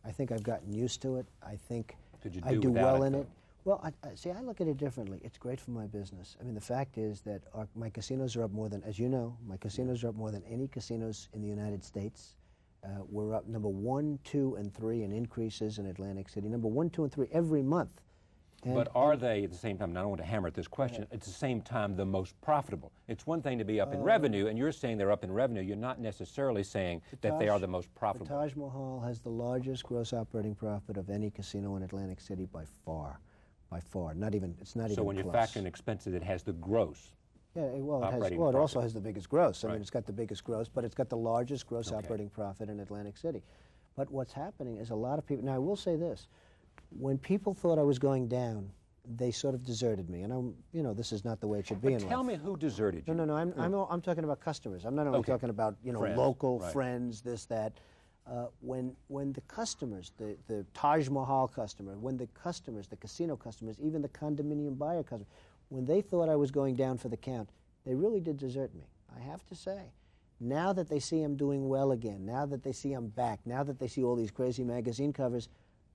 B: I think I've gotten used to it. I think I do well in it. Well, see, I look at it differently. It's great for my business. I mean, the fact is that my casinos are up more than, as you know, my casinos are up more than any casinos in the United States. We're up number 1, 2, and 3 in increases in Atlantic City. Number 1, 2, and 3 every month.
A: But are they at the same time, and I don't want to hammer at this question, at the same time the most profitable? It's one thing to be up in revenue, and you're saying they're up in revenue. You're not necessarily saying that they are the most profitable.
B: The Taj Mahal has the largest gross operating profit of any casino in Atlantic City by far. By far. Not even, it's not even
A: So when you
B: close.
A: factor in expenses, it has the gross.
B: Yeah, well,
A: operating
B: it
A: profit.
B: also has the biggest gross. I
A: Right.
B: mean, it's got the biggest gross, but it's got the largest gross operating profit in Atlantic City. But what's happening is a lot of people, now I will say this, when people thought I was going down, they sort of deserted me. And you know, this is not the way it should be in life.
A: Tell me who deserted you.
B: No, I'm talking about customers. I'm not only talking about, you know,
A: Friends,
B: local
A: right.
B: friends, this, that. When the customers, the Taj Mahal customer, when the customers, the casino customers, even the condominium buyer customer, when they thought I was going down for the count, they really did desert me, I have to say. Now that they see I'm doing well again, now that they see I'm back, now that they see all these crazy magazine covers,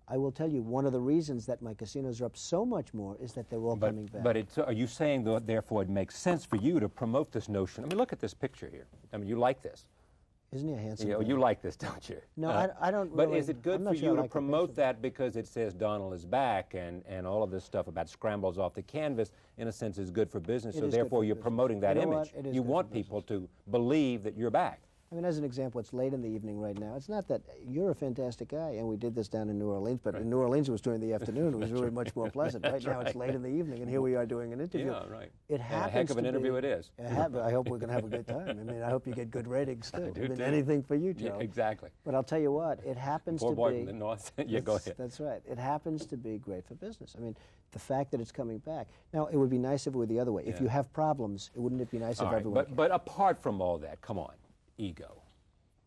B: I will tell you, one of the reasons that my casinos are up so much more is that they're all coming back.
A: But are you saying, that, therefore, it makes sense for you to promote this notion? I mean, look at this picture here. I mean, you like this.
B: Isn't he a handsome
A: You know,
B: guy?
A: you like this, don't you?
B: No, I don't
A: But
B: really,
A: is it good
B: I'm
A: for
B: not sure
A: you
B: I
A: to
B: like the
A: promote
B: picture.
A: that because it says Donald is back and all of this stuff about scrambles off the canvas, in a sense, is good for business,
B: It
A: so
B: is good
A: therefore
B: for
A: you're
B: business.
A: promoting that
B: You know what?
A: image.
B: It is
A: You
B: good
A: want
B: for
A: people to believe that you're back.
B: I mean, as an example, it's late in the evening right now. It's not that you're a fantastic guy, and we did this down in New Orleans, but in New Orleans it was during the afternoon. It was really much more pleasant. Right now it's late in the evening, and here we are doing an interview.
A: Yeah, right.
B: It
A: And
B: happens
A: a heck of an
B: to
A: interview
B: be-
A: it is.
B: I hope we're going to have a good time. I mean, I hope you get good ratings, too.
A: do
B: I mean,
A: too.
B: anything for you, Joe.
A: Yeah, exactly.
B: But I'll tell you what, it happens
A: Poor
B: to
A: boy
B: be...
A: from the north. Yeah, go ahead.
B: That's right. It happens to be great for business. I mean, the fact that it's coming back. Now, it would be nice if it were the other way. If you have problems, wouldn't it be nice
A: All
B: if
A: right,
B: everyone...
A: but apart from all that, come on, ego.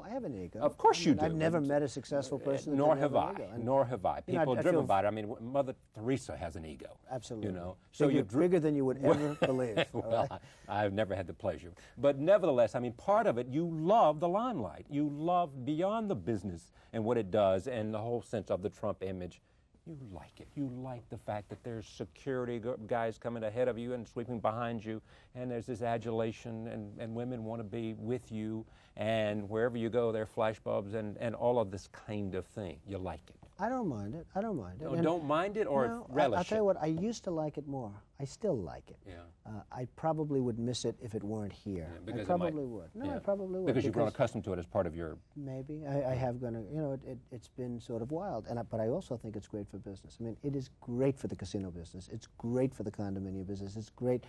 B: I have an ego.
A: Of course
B: I
A: you
B: mean, I've
A: do.
B: never met a successful person that
A: Nor
B: didn't
A: have I.
B: an ego. And,
A: Nor have I.
B: you know,
A: People
B: I
A: are driven
B: feel-
A: by it. I mean, Mother Teresa has an ego.
B: Absolutely.
A: You know, so
B: bigger,
A: you're
B: bigger than you would ever believe. all
A: Well,
B: right?
A: I've never had the pleasure. But nevertheless, I mean, part of it, you love the limelight. You love beyond the business and what it does and the whole sense of the Trump image. You like it. You like the fact that there's security guys coming ahead of you and sweeping behind you, and there's this adulation, and women want to be with you, and wherever you go, there are flashbulbs and all of this kind of thing. You like it.
B: I don't mind it. I don't mind it.
A: No, don't mind it or
B: no,
A: relish
B: I'll tell
A: it?
B: you what, I used to like it more. I still like it.
A: Yeah.
B: I probably would miss it if it weren't here.
A: Yeah, because
B: I probably would. No,
A: yeah.
B: I probably would.
A: Because you've grown accustomed to it as part of your...
B: Maybe. I have gone, you know, it's been sort of wild. But I also think it's great for business. I mean, it is great for the casino business. It's great for the condominium business. It's great.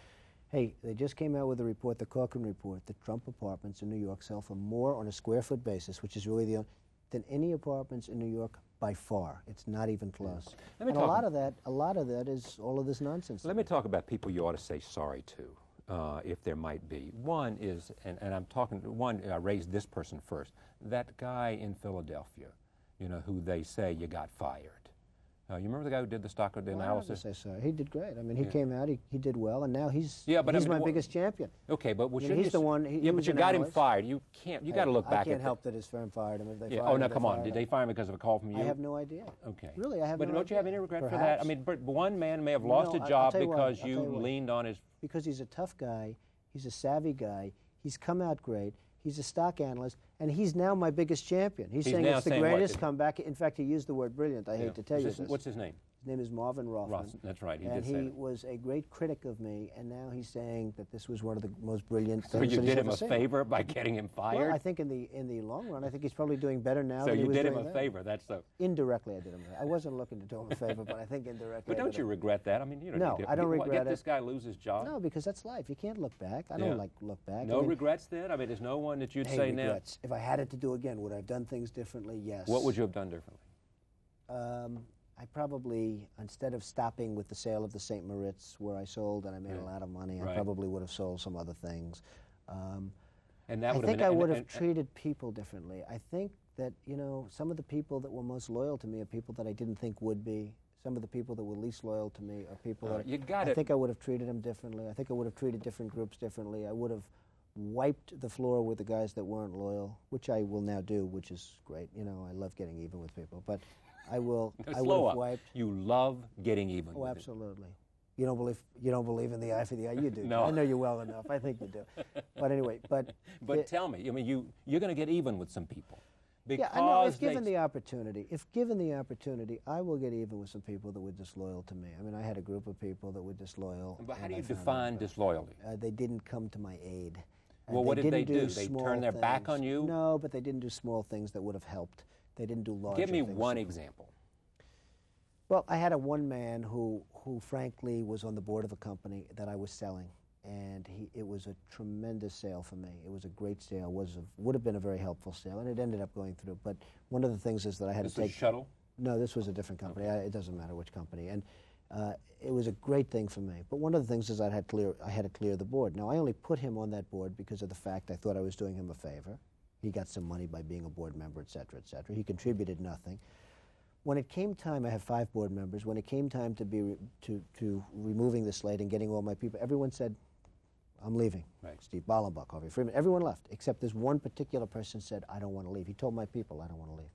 B: Hey, they just came out with a report, the Corcoran report, that Trump apartments in New York sell for more on a square foot basis, which is really the only, than any apartments in New York by far. It's not even close. And a lot of that is all of this nonsense.
A: Let me talk about people you ought to say sorry to, if there might be. One is, and I'm talking, I raised this person first, that guy in Philadelphia, you know, who they say you got fired. You remember the guy who did the stock analysis?
B: I say so. He did great. I mean, he came out, he did well, and now he's my biggest champion.
A: Okay, but
B: he's the one.
A: Yeah, but you got him fired. You can't. You got to look back.
B: I can't help that his firm fired him. If they fired
A: oh
B: him,
A: no, come on. Did they fire him because of a call from you?
B: I have no idea.
A: Okay.
B: Really, I have.
A: But
B: no
A: don't
B: idea.
A: you have any regret
B: Perhaps.
A: for that? I mean, one man may have lost a job because you leaned on his.
B: Because he's a tough guy. He's a savvy guy. He's come out great. He's a stock analyst, and he's now my biggest champion. He's saying it's the greatest comeback. In fact, he used the word brilliant. I hate to tell you this.
A: What's his name?
B: His name is Marvin Rothman.
A: That's right.
B: And he was a great critic of me, and now he's saying that this was one of the most brilliant things.
A: So you did him a favor by getting him fired?
B: Well, I think in the long run, I think he's probably doing better now
A: so
B: than he was doing
A: then. So you did him a favor. That's so.
B: Indirectly, I did him. I wasn't looking to do him a favor, but I think indirectly.
A: But don't you regret that? I mean, you don't.
B: No, I don't regret it.
A: Get this guy lose his job?
B: No, because that's life. You can't look back. I don't like look back.
A: No regrets then? I mean, there's no one that you'd say
B: regrets. Now. If I had it to do again, would I have done things differently? Yes.
A: What would you have done differently?
B: I probably, instead of stopping with the sale of the St. Moritz, where I sold and I made a lot of money, I probably would have sold some other things.
A: And that
B: I think I would have treated people differently. I think that, you know, some of the people that were most loyal to me are people that I didn't think would be. Some of the people that were least loyal to me are people that I think I would have treated them differently. I think I would have treated different groups differently. I would have wiped the floor with the guys that weren't loyal, which I will now do, which is great. You know, I love getting even with people, but I will. I would have wiped.
A: You love getting even.
B: Oh, absolutely. You don't believe in the eye for the eye. You do.
A: No.
B: I know you well enough. I think you do. But anyway, but
A: tell me. I mean, you're going to get even with some people.
B: Yeah, I know. If given the opportunity, I will get even with some people that were disloyal to me. I mean, I had a group of people that were disloyal.
A: But how do you define disloyalty?
B: They didn't come to my aid.
A: Well, what did they do? They turned their back on you?
B: No, but they didn't do small things that would have helped. They didn't do large things.
A: Give me one example.
B: Well, I had a one man who frankly was on the board of a company that I was selling, and it was a tremendous sale for me. It was a great sale. Would have been a very helpful sale, and it ended up going through. But one of the things is that I had to take.
A: This Shuttle?
B: No, this was a different company. It doesn't matter which company, and it was a great thing for me. But one of the things is I had to clear the board. Now I only put him on that board because of the fact I thought I was doing him a favor. He got some money by being a board member, et cetera, et cetera. He contributed nothing. When it came time, I have 5 board members. When it came time to removing the slate and getting all my people, everyone said, "I'm leaving."
A: Right.
B: Steve Ballenbach, Harvey Freeman, everyone left, except this one particular person said, "I don't want to leave." He told my people, "I don't want to leave."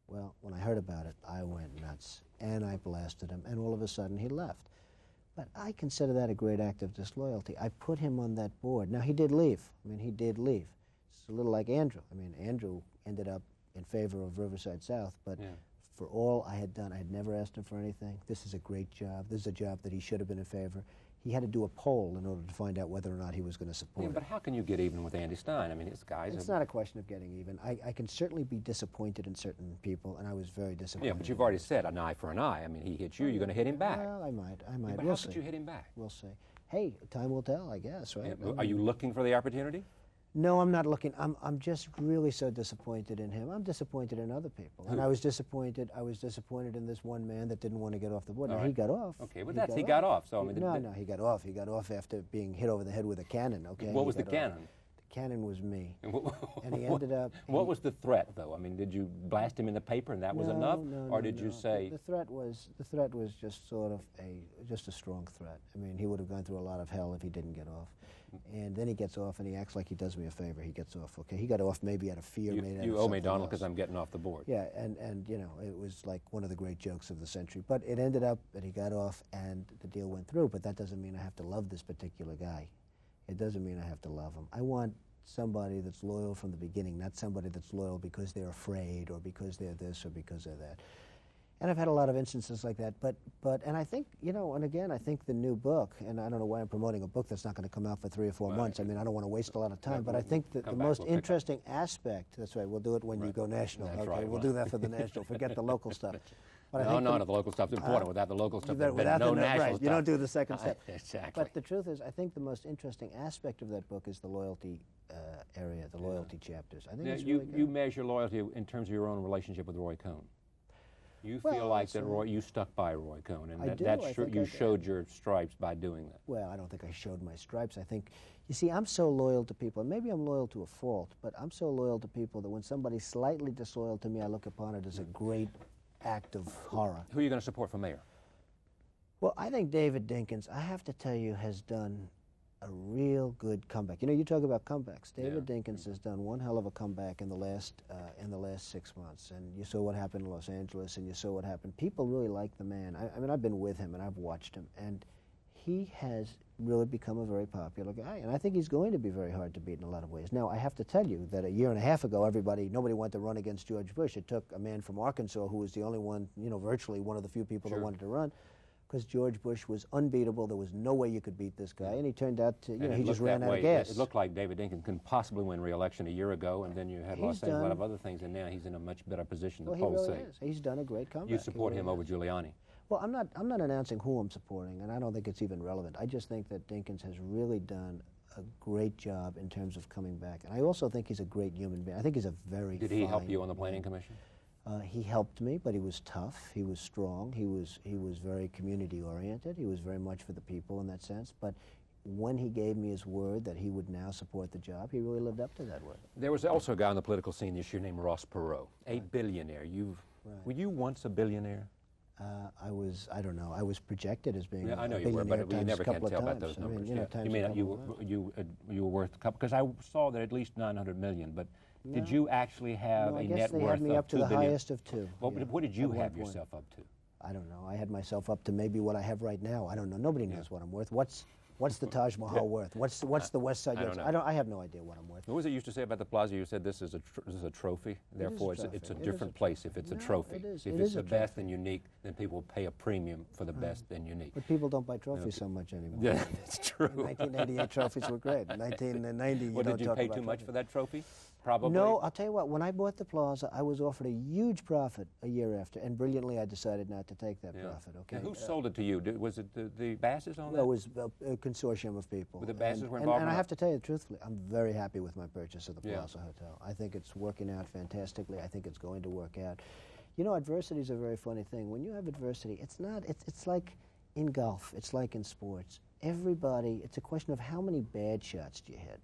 B: Well, when I heard about it, I went nuts, and I blasted him, and all of a sudden he left. But I consider that a great act of disloyalty. I put him on that board. Now, he did leave. I mean, he did leave. It's a little like Andrew. I mean, Andrew ended up in favor of Riverside South, but for all I had done, I had never asked him for anything. This is a great job. This is a job that he should have been in favor. He had to do a poll in order to find out whether or not he was going to support it.
A: But how can you get even with Andy Stein? I mean, this guy's...
B: It's not a question of getting even. I can certainly be disappointed in certain people, and I was very disappointed.
A: Yeah, but you've already said an eye for an eye. I mean, he hit you, you're going to hit him back.
B: Well, I might.
A: Yeah, but
B: we'll
A: how
B: see.
A: could you hit him back?
B: We'll see. Hey, time will tell, I guess, right?
A: Yeah, are you looking for the opportunity?
B: No, I'm not looking. I'm just really so disappointed in him. I'm disappointed in other people. And I was disappointed in this one man that didn't want to get off the board. Now, he got off.
A: Okay, but he got off. So, I mean,
B: no, he got off. He got off after being hit over the head with a cannon, okay?
A: What was the cannon?
B: The cannon was me. And he ended up...
A: What was the threat, though? I mean, did you blast him in the paper and that was enough? Or did you say...
B: The threat was just sort of just a strong threat. I mean, he would have gone through a lot of hell if he didn't get off. And then he gets off and he acts like he does me a favor. He gets off, okay? He got off maybe out of fear.
A: You owe me, Donald, because I'm getting off the board.
B: Yeah, and you know, it was like one of the great jokes of the century. But it ended up that he got off and the deal went through. But that doesn't mean I have to love this particular guy. It doesn't mean I have to love him. I want somebody that's loyal from the beginning, not somebody that's loyal because they're afraid or because they're this or because they're that. And I've had a lot of instances like that. And I think, you know, and again, I think the new book, and I don't know why I'm promoting a book that's not going to come out for 3 or 4 months. I mean, I don't want to waste a lot of time, but I think that the most interesting aspect, that's right, we'll do it when you go national.
A: That's
B: okay,
A: right.
B: we'll do that for the national. Forget the local stuff. But
A: No, the local stuff's important. Without the local stuff, there'd been no national stuff.
B: You don't do the second step.
A: Exactly.
B: But the truth is, I think the most interesting aspect of that book is the loyalty area, the loyalty chapters. I think it's really good.
A: You measure loyalty in terms of your own relationship with Roy Cohn. You feel like that you stuck by Roy Cohn, and that's true. You showed your stripes by doing that.
B: Well, I don't think I showed my stripes. I think, you see, I'm so loyal to people, and maybe I'm loyal to a fault, but I'm so loyal to people that when somebody's slightly disloyal to me, I look upon it as a great act of horror.
A: Who are you going to support for mayor?
B: Well, I think David Dinkins, I have to tell you, has done a real good comeback. You know, you talk about comebacks. David Dinkins has done one hell of a comeback in the last 6 months, and you saw what happened in Los Angeles, and you saw what happened. People really like the man. I mean, I've been with him, and I've watched him, and he has really become a very popular guy, and I think he's going to be very hard to beat in a lot of ways. Now, I have to tell you that a year and a half ago, nobody wanted to run against George Bush. It took a man from Arkansas who was the only one, you know, virtually one of the few people that wanted to run, because George Bush was unbeatable. There was no way you could beat this guy, and he turned out to, you know, he just ran out of gas.
A: It looked like David Dinkins can possibly win re-election a year ago, and then you had a lot of other things, and now he's in a much better position.
B: Well, he really is. He's done a great comeback.
A: You support him over Giuliani?
B: Well, I'm not announcing who I'm supporting, and I don't think it's even relevant. I just think that Dinkins has really done a great job in terms of coming back, and I also think he's a great human being. I think he's a very
A: Did he help you on the Planning Commission?
B: He helped me, but he was tough. He was strong. He was very community oriented. He was very much for the people in that sense. But when he gave me his word that he would now support the job, he really lived up to that word.
A: There was also a guy on the political scene this year named Ross Perot, a billionaire. Were you once a billionaire?
B: I don't know. I was projected as being
A: I know
B: a
A: you were, but
B: billionaire
A: you never can
B: times a
A: tell
B: couple
A: about
B: of
A: those
B: times.
A: numbers.
B: I mean, you know, times
A: you mean
B: a couple of
A: you were worth a couple? Because I saw that at least 900 million. But
B: No.
A: did you actually have a net worth of $2 billion?
B: I guess they had me up to the highest of 2.
A: What did you have yourself up to?
B: I don't know. I had myself up to maybe what I have right now. I don't know. Nobody knows what I'm worth. What's the Taj Mahal worth? What's the West Side? I have no idea what I'm worth.
A: What was it you used to say about the plaza? You said this is a trophy. Therefore, it's a different place if it's a trophy. If it's the best and unique, then people will pay a premium for the best and unique.
B: But people don't buy trophies so much anymore.
A: Yeah, that's true.
B: 1998 trophies were great. 1990,
A: well, did you pay too much for that trophy? Probably.
B: No, I'll tell you what. When I bought the plaza, I was offered a huge profit a year after, and brilliantly, I decided not to take that profit. Okay.
A: Now, who sold it to you? Was it the Basses on that?
B: It was a consortium of people.
A: But the Basses were involved.
B: And I have to tell you truthfully, I'm very happy with my purchase of the Plaza Hotel. I think it's working out fantastically. I think it's going to work out. You know, adversity is a very funny thing. When you have adversity, it's like in golf. It's like in sports. It's a question of how many bad shots do you hit.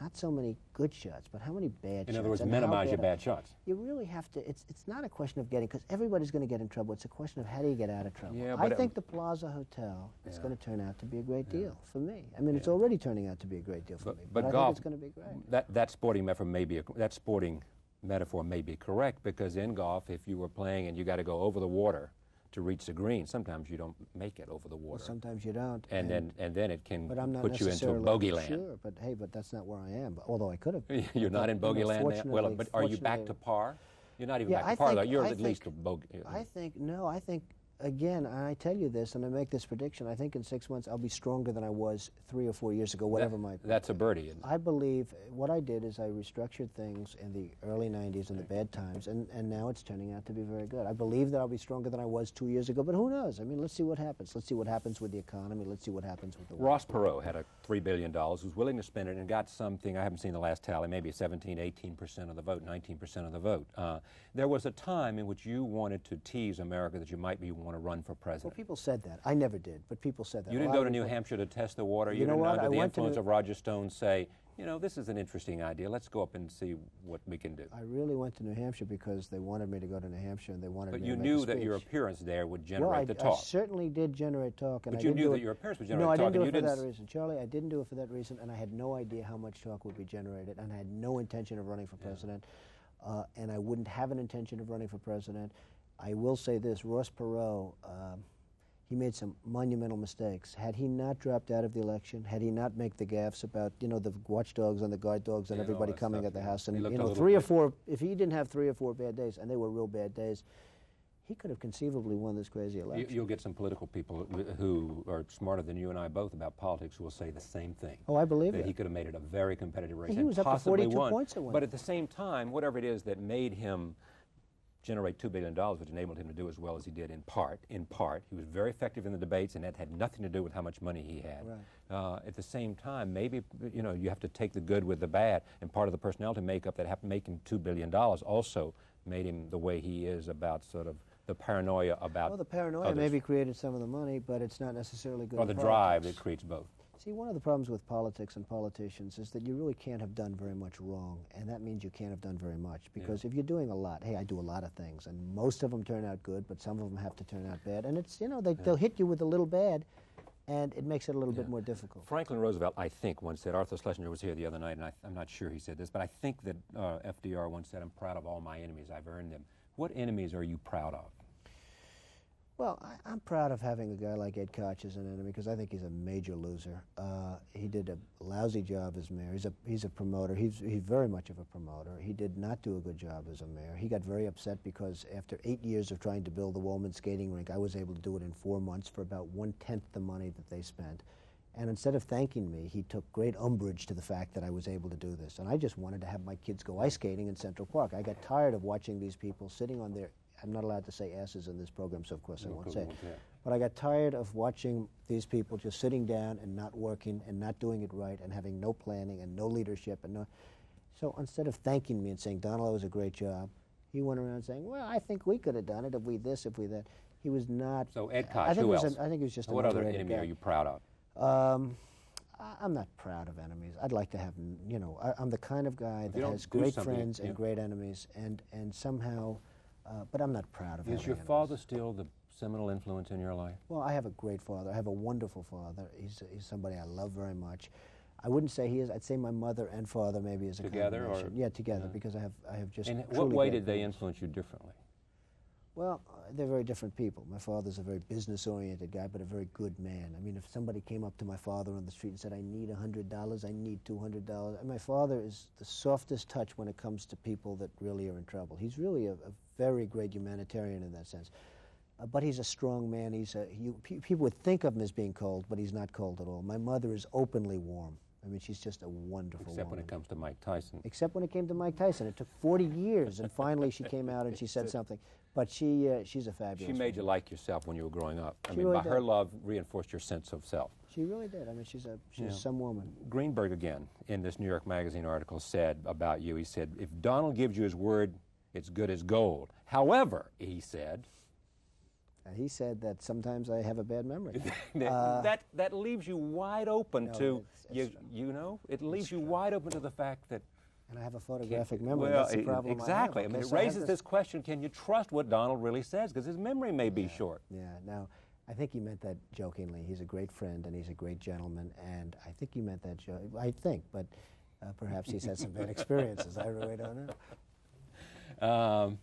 B: Not so many good shots, but how many bad shots.
A: In other words, minimize your bad shots.
B: You really have to, it's not a question of getting, because everybody's going to get in trouble. It's a question of how do you get out of trouble.
A: Yeah,
B: I think the Plaza Hotel is going to turn out to be a great deal for me. I mean, it's already turning out to be a great deal for me. But
A: golf,
B: I think it's going to be great.
A: That sporting metaphor may be correct, because in golf, if you were playing and you got to go over the water to reach the green, sometimes you don't make it over the water.
B: Well, sometimes you don't.
A: And then it can put you into
B: necessarily
A: bogey land.
B: Sure, but hey, that's not where I am. Although I could have.
A: You're not in bogey land now? Well, but are you back to par? You're not even back to par, though. You're at least a bogey.
B: I think, again, I tell you this, and I make this prediction, I think in 6 months I'll be stronger than I was 3 or 4 years ago, whatever my...
A: That's a birdie.
B: I believe what I did is I restructured things in the early 90s in the bad times, and now it's turning out to be very good. I believe that I'll be stronger than I was 2 years ago, but who knows? I mean, let's see what happens. Let's see what happens with the economy. Let's see what happens with the world.
A: Ross Perot had a $3 billion, was willing to spend it, and got something, I haven't seen the last tally, maybe 17, 18% of the vote, 19% of the vote. There was a time in which you wanted to tease America that you might want to run for president.
B: Well, people said that. I never did, but people said that.
A: You didn't go to New Hampshire to test the water? You didn't, under the influence of Roger Stone, say, you know, this is an interesting idea. Let's go up and see what we can do.
B: I really went to New Hampshire because they wanted me to go to New Hampshire, and they wanted me to make a
A: But you knew
B: speech.
A: that your appearance there would generate the talk.
B: I certainly did generate talk. And
A: but you knew that your appearance would generate
B: talk.
A: No,
B: I didn't do it for that reason. Charlie, I didn't do it for that reason, and I had no idea how much talk would be generated, and I had no intention of running for president, and I wouldn't have an intention of running for president. I will say this, Ross Perot, he made some monumental mistakes. Had he not dropped out of the election, had he not made the gaffes about, you know, the watchdogs and the guard dogs and everybody coming at the house, and, you know, 3 or 4, if he didn't have 3 or 4 bad days, and they were real bad days, he could have conceivably won this crazy election.
A: You'll get some political people who are smarter than you and I both about politics who will say the same thing.
B: Oh, I believe
A: that
B: it.
A: he could have made it a very competitive race.
B: He was up to 42 points at one.
A: But at the same time, whatever it is that made him generate $2 billion, which enabled him to do as well as he did in part, he was very effective in the debates, and that had nothing to do with how much money he had.
B: Right.
A: At the same time, maybe, you know, you have to take the good with the bad, and part of the personality makeup that happened to make him $2 billion also made him the way he is about sort of the paranoia about
B: Well, the paranoia
A: others.
B: maybe created some of the money, but it's not necessarily good
A: Or the drive that creates both.
B: See, one of the problems with politics and politicians is that you really can't have done very much wrong, and that means you can't have done very much, because if you're doing a lot, hey, I do a lot of things, and most of them turn out good, but some of them have to turn out bad, and it's, you know, they'll hit you with a little bad, and it makes it a little bit more difficult.
A: Franklin Roosevelt, I think, once said, Arthur Schlesinger was here the other night, and I'm not sure he said this, but I think that FDR once said, I'm proud of all my enemies, I've earned them. What enemies are you proud of?
B: Well, I'm proud of having a guy like Ed Koch as an enemy, because I think he's a major loser. He did a lousy job as mayor. He's a promoter. He's very much of a promoter. He did not do a good job as a mayor. He got very upset because after 8 years of trying to build the Woolman skating rink, I was able to do it in 4 months for about 1/10 the money that they spent. And instead of thanking me, he took great umbrage to the fact that I was able to do this. And I just wanted to have my kids go ice skating in Central Park. I got tired of watching these people sitting on their, I'm not allowed to say asses in this program, so of course I won't say it. But I got tired of watching these people just sitting down and not working and not doing it right and having no planning and no leadership. So instead of thanking me and saying, Donald, that was a great job, he went around saying, well, I think we could have done it if we this, if we that. He was not.
A: So Ed Koch, who else?
B: I think he was just
A: what other enemy are you proud of?
B: I'm not proud of enemies. I'd like to have, you know, I'm the kind of guy that has great friends and great enemies, and somehow, but I'm not proud of having
A: Is your
B: enemies.
A: father still the seminal influence in your life?
B: Well, I have a great father. I have a wonderful father. He's somebody I love very much. I wouldn't say he is. I'd say my mother and father maybe is a
A: together,
B: combination.
A: or
B: yeah, together, because I have just.
A: In what way did they influence you differently?
B: Well, they're very different people. My father's a very business-oriented guy, but a very good man. I mean, if somebody came up to my father on the street and said, I need $100, I need $200, and my father is the softest touch when it comes to people that really are in trouble. He's really a very great humanitarian in that sense. But he's a strong man. People would think of him as being cold, but he's not cold at all. My mother is openly warm. I mean, she's just a wonderful woman.
A: Except when it comes to Mike Tyson.
B: Except when it came to Mike Tyson. It took 40 years, and finally she came out and she said something. But she's a fabulous
A: She made
B: woman.
A: you like yourself when you were growing up. I mean,
B: really
A: by
B: did.
A: her love reinforced your sense of self.
B: She really did. I mean, she's some woman.
A: Greenberg, again, in this New York Magazine article, said about you, he said, if Donald gives you his word, it's good as gold. However, he said...
B: He said that sometimes I have a bad memory.
A: that leaves you wide open to,
B: it's
A: you know, it leaves you wide open to the fact that...
B: And I have a photographic memory.
A: Well,
B: that's the problem
A: exactly.
B: I have.
A: I mean, it
B: So
A: raises this question, can you trust what Donald really says? Because his memory may be short.
B: Yeah, now, I think he meant that jokingly. He's a great friend and he's a great gentleman, and I think he meant that I think, but perhaps he's had some bad experiences. I really don't know.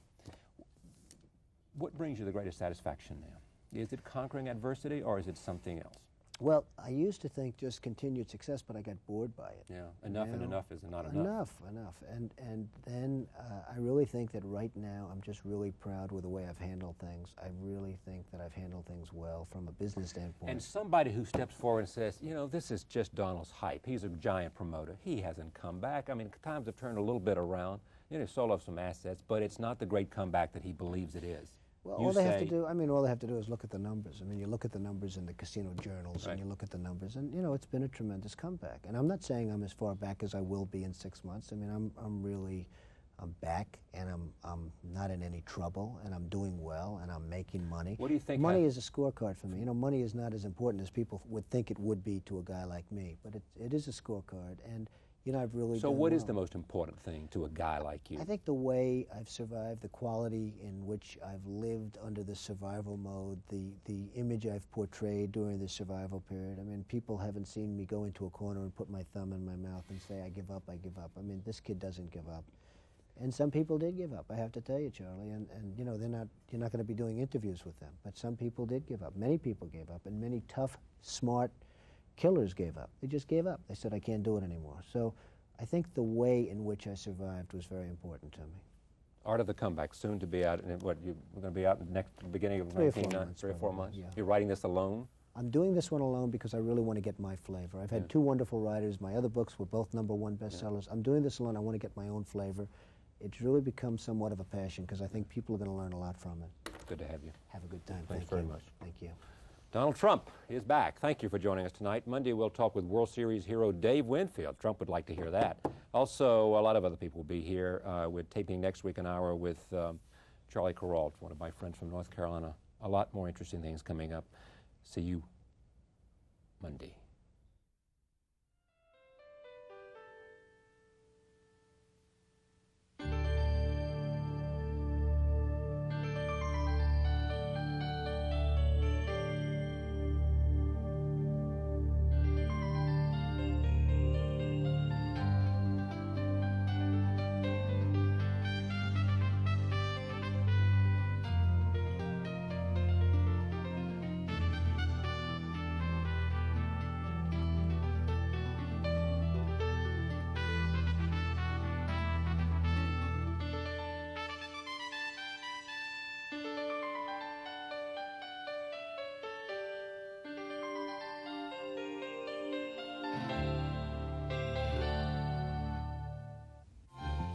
A: What brings you the greatest satisfaction now? Is it conquering adversity, or is it something else?
B: Well, I used to think just continued success, but I got bored by it.
A: Yeah, enough and enough is not enough.
B: Enough. And then I really think that right now I'm just really proud with the way I've handled things. I really think that I've handled things well from a business standpoint.
A: And somebody who steps forward and says, you know, this is just Donald's hype. He's a giant promoter. He hasn't come back. I mean, times have turned a little bit around. You know, he sold off some assets, but it's not the great comeback that he believes it is.
B: Well, all they have to do is look at the numbers. I mean, you look at the numbers in the casino journals, and you look at the numbers, and you know, it's been a tremendous comeback. And I'm not saying I'm as far back as I will be in 6 months. I mean, I'm back, and I'm not in any trouble, and I'm doing well, and I'm making money.
A: What do you think?
B: Money is a scorecard for me. You know, money is not as important as people would think it would be to a guy like me, but it is a scorecard, and you know, I've really
A: So
B: done
A: what
B: well.
A: is the most important thing to a guy like you?
B: I think the way I've survived, the quality in which I've lived under the survival mode, the image I've portrayed during the survival period. I mean, people haven't seen me go into a corner and put my thumb in my mouth and say, I give up, I give up. I mean, this kid doesn't give up. And some people did give up, I have to tell you, Charlie. And you know, you're not going to be doing interviews with them. But some people did give up. Many people gave up, and many tough, smart killers gave up. They just gave up. They said, I can't do it anymore. So I think the way in which I survived was very important to me.
A: Art of the Comeback, soon to be out. And what, you're going to be out next beginning of
B: 3 or 4 months,
A: 3 or 4 months?
B: yeah.
A: You're writing this alone?
B: I'm doing this one alone because I really want to get my flavor. I've had 2 wonderful writers. My other books were both #1 bestsellers. I'm doing this alone. I want to get my own flavor. It's really become somewhat of a passion because I think people are going to learn a lot from it.
A: Good to have you.
B: Have a good time.
A: Thanks
B: Thank
A: very
B: you.
A: much.
B: Thank you.
A: Donald Trump is back. Thank you for joining us tonight. Monday we'll talk with World Series hero Dave Winfield. Trump would like to hear that. Also, a lot of other people will be here. We're taping next week an hour with Charlie Perot, one of my friends from North Carolina. A lot more interesting things coming up. See you Monday.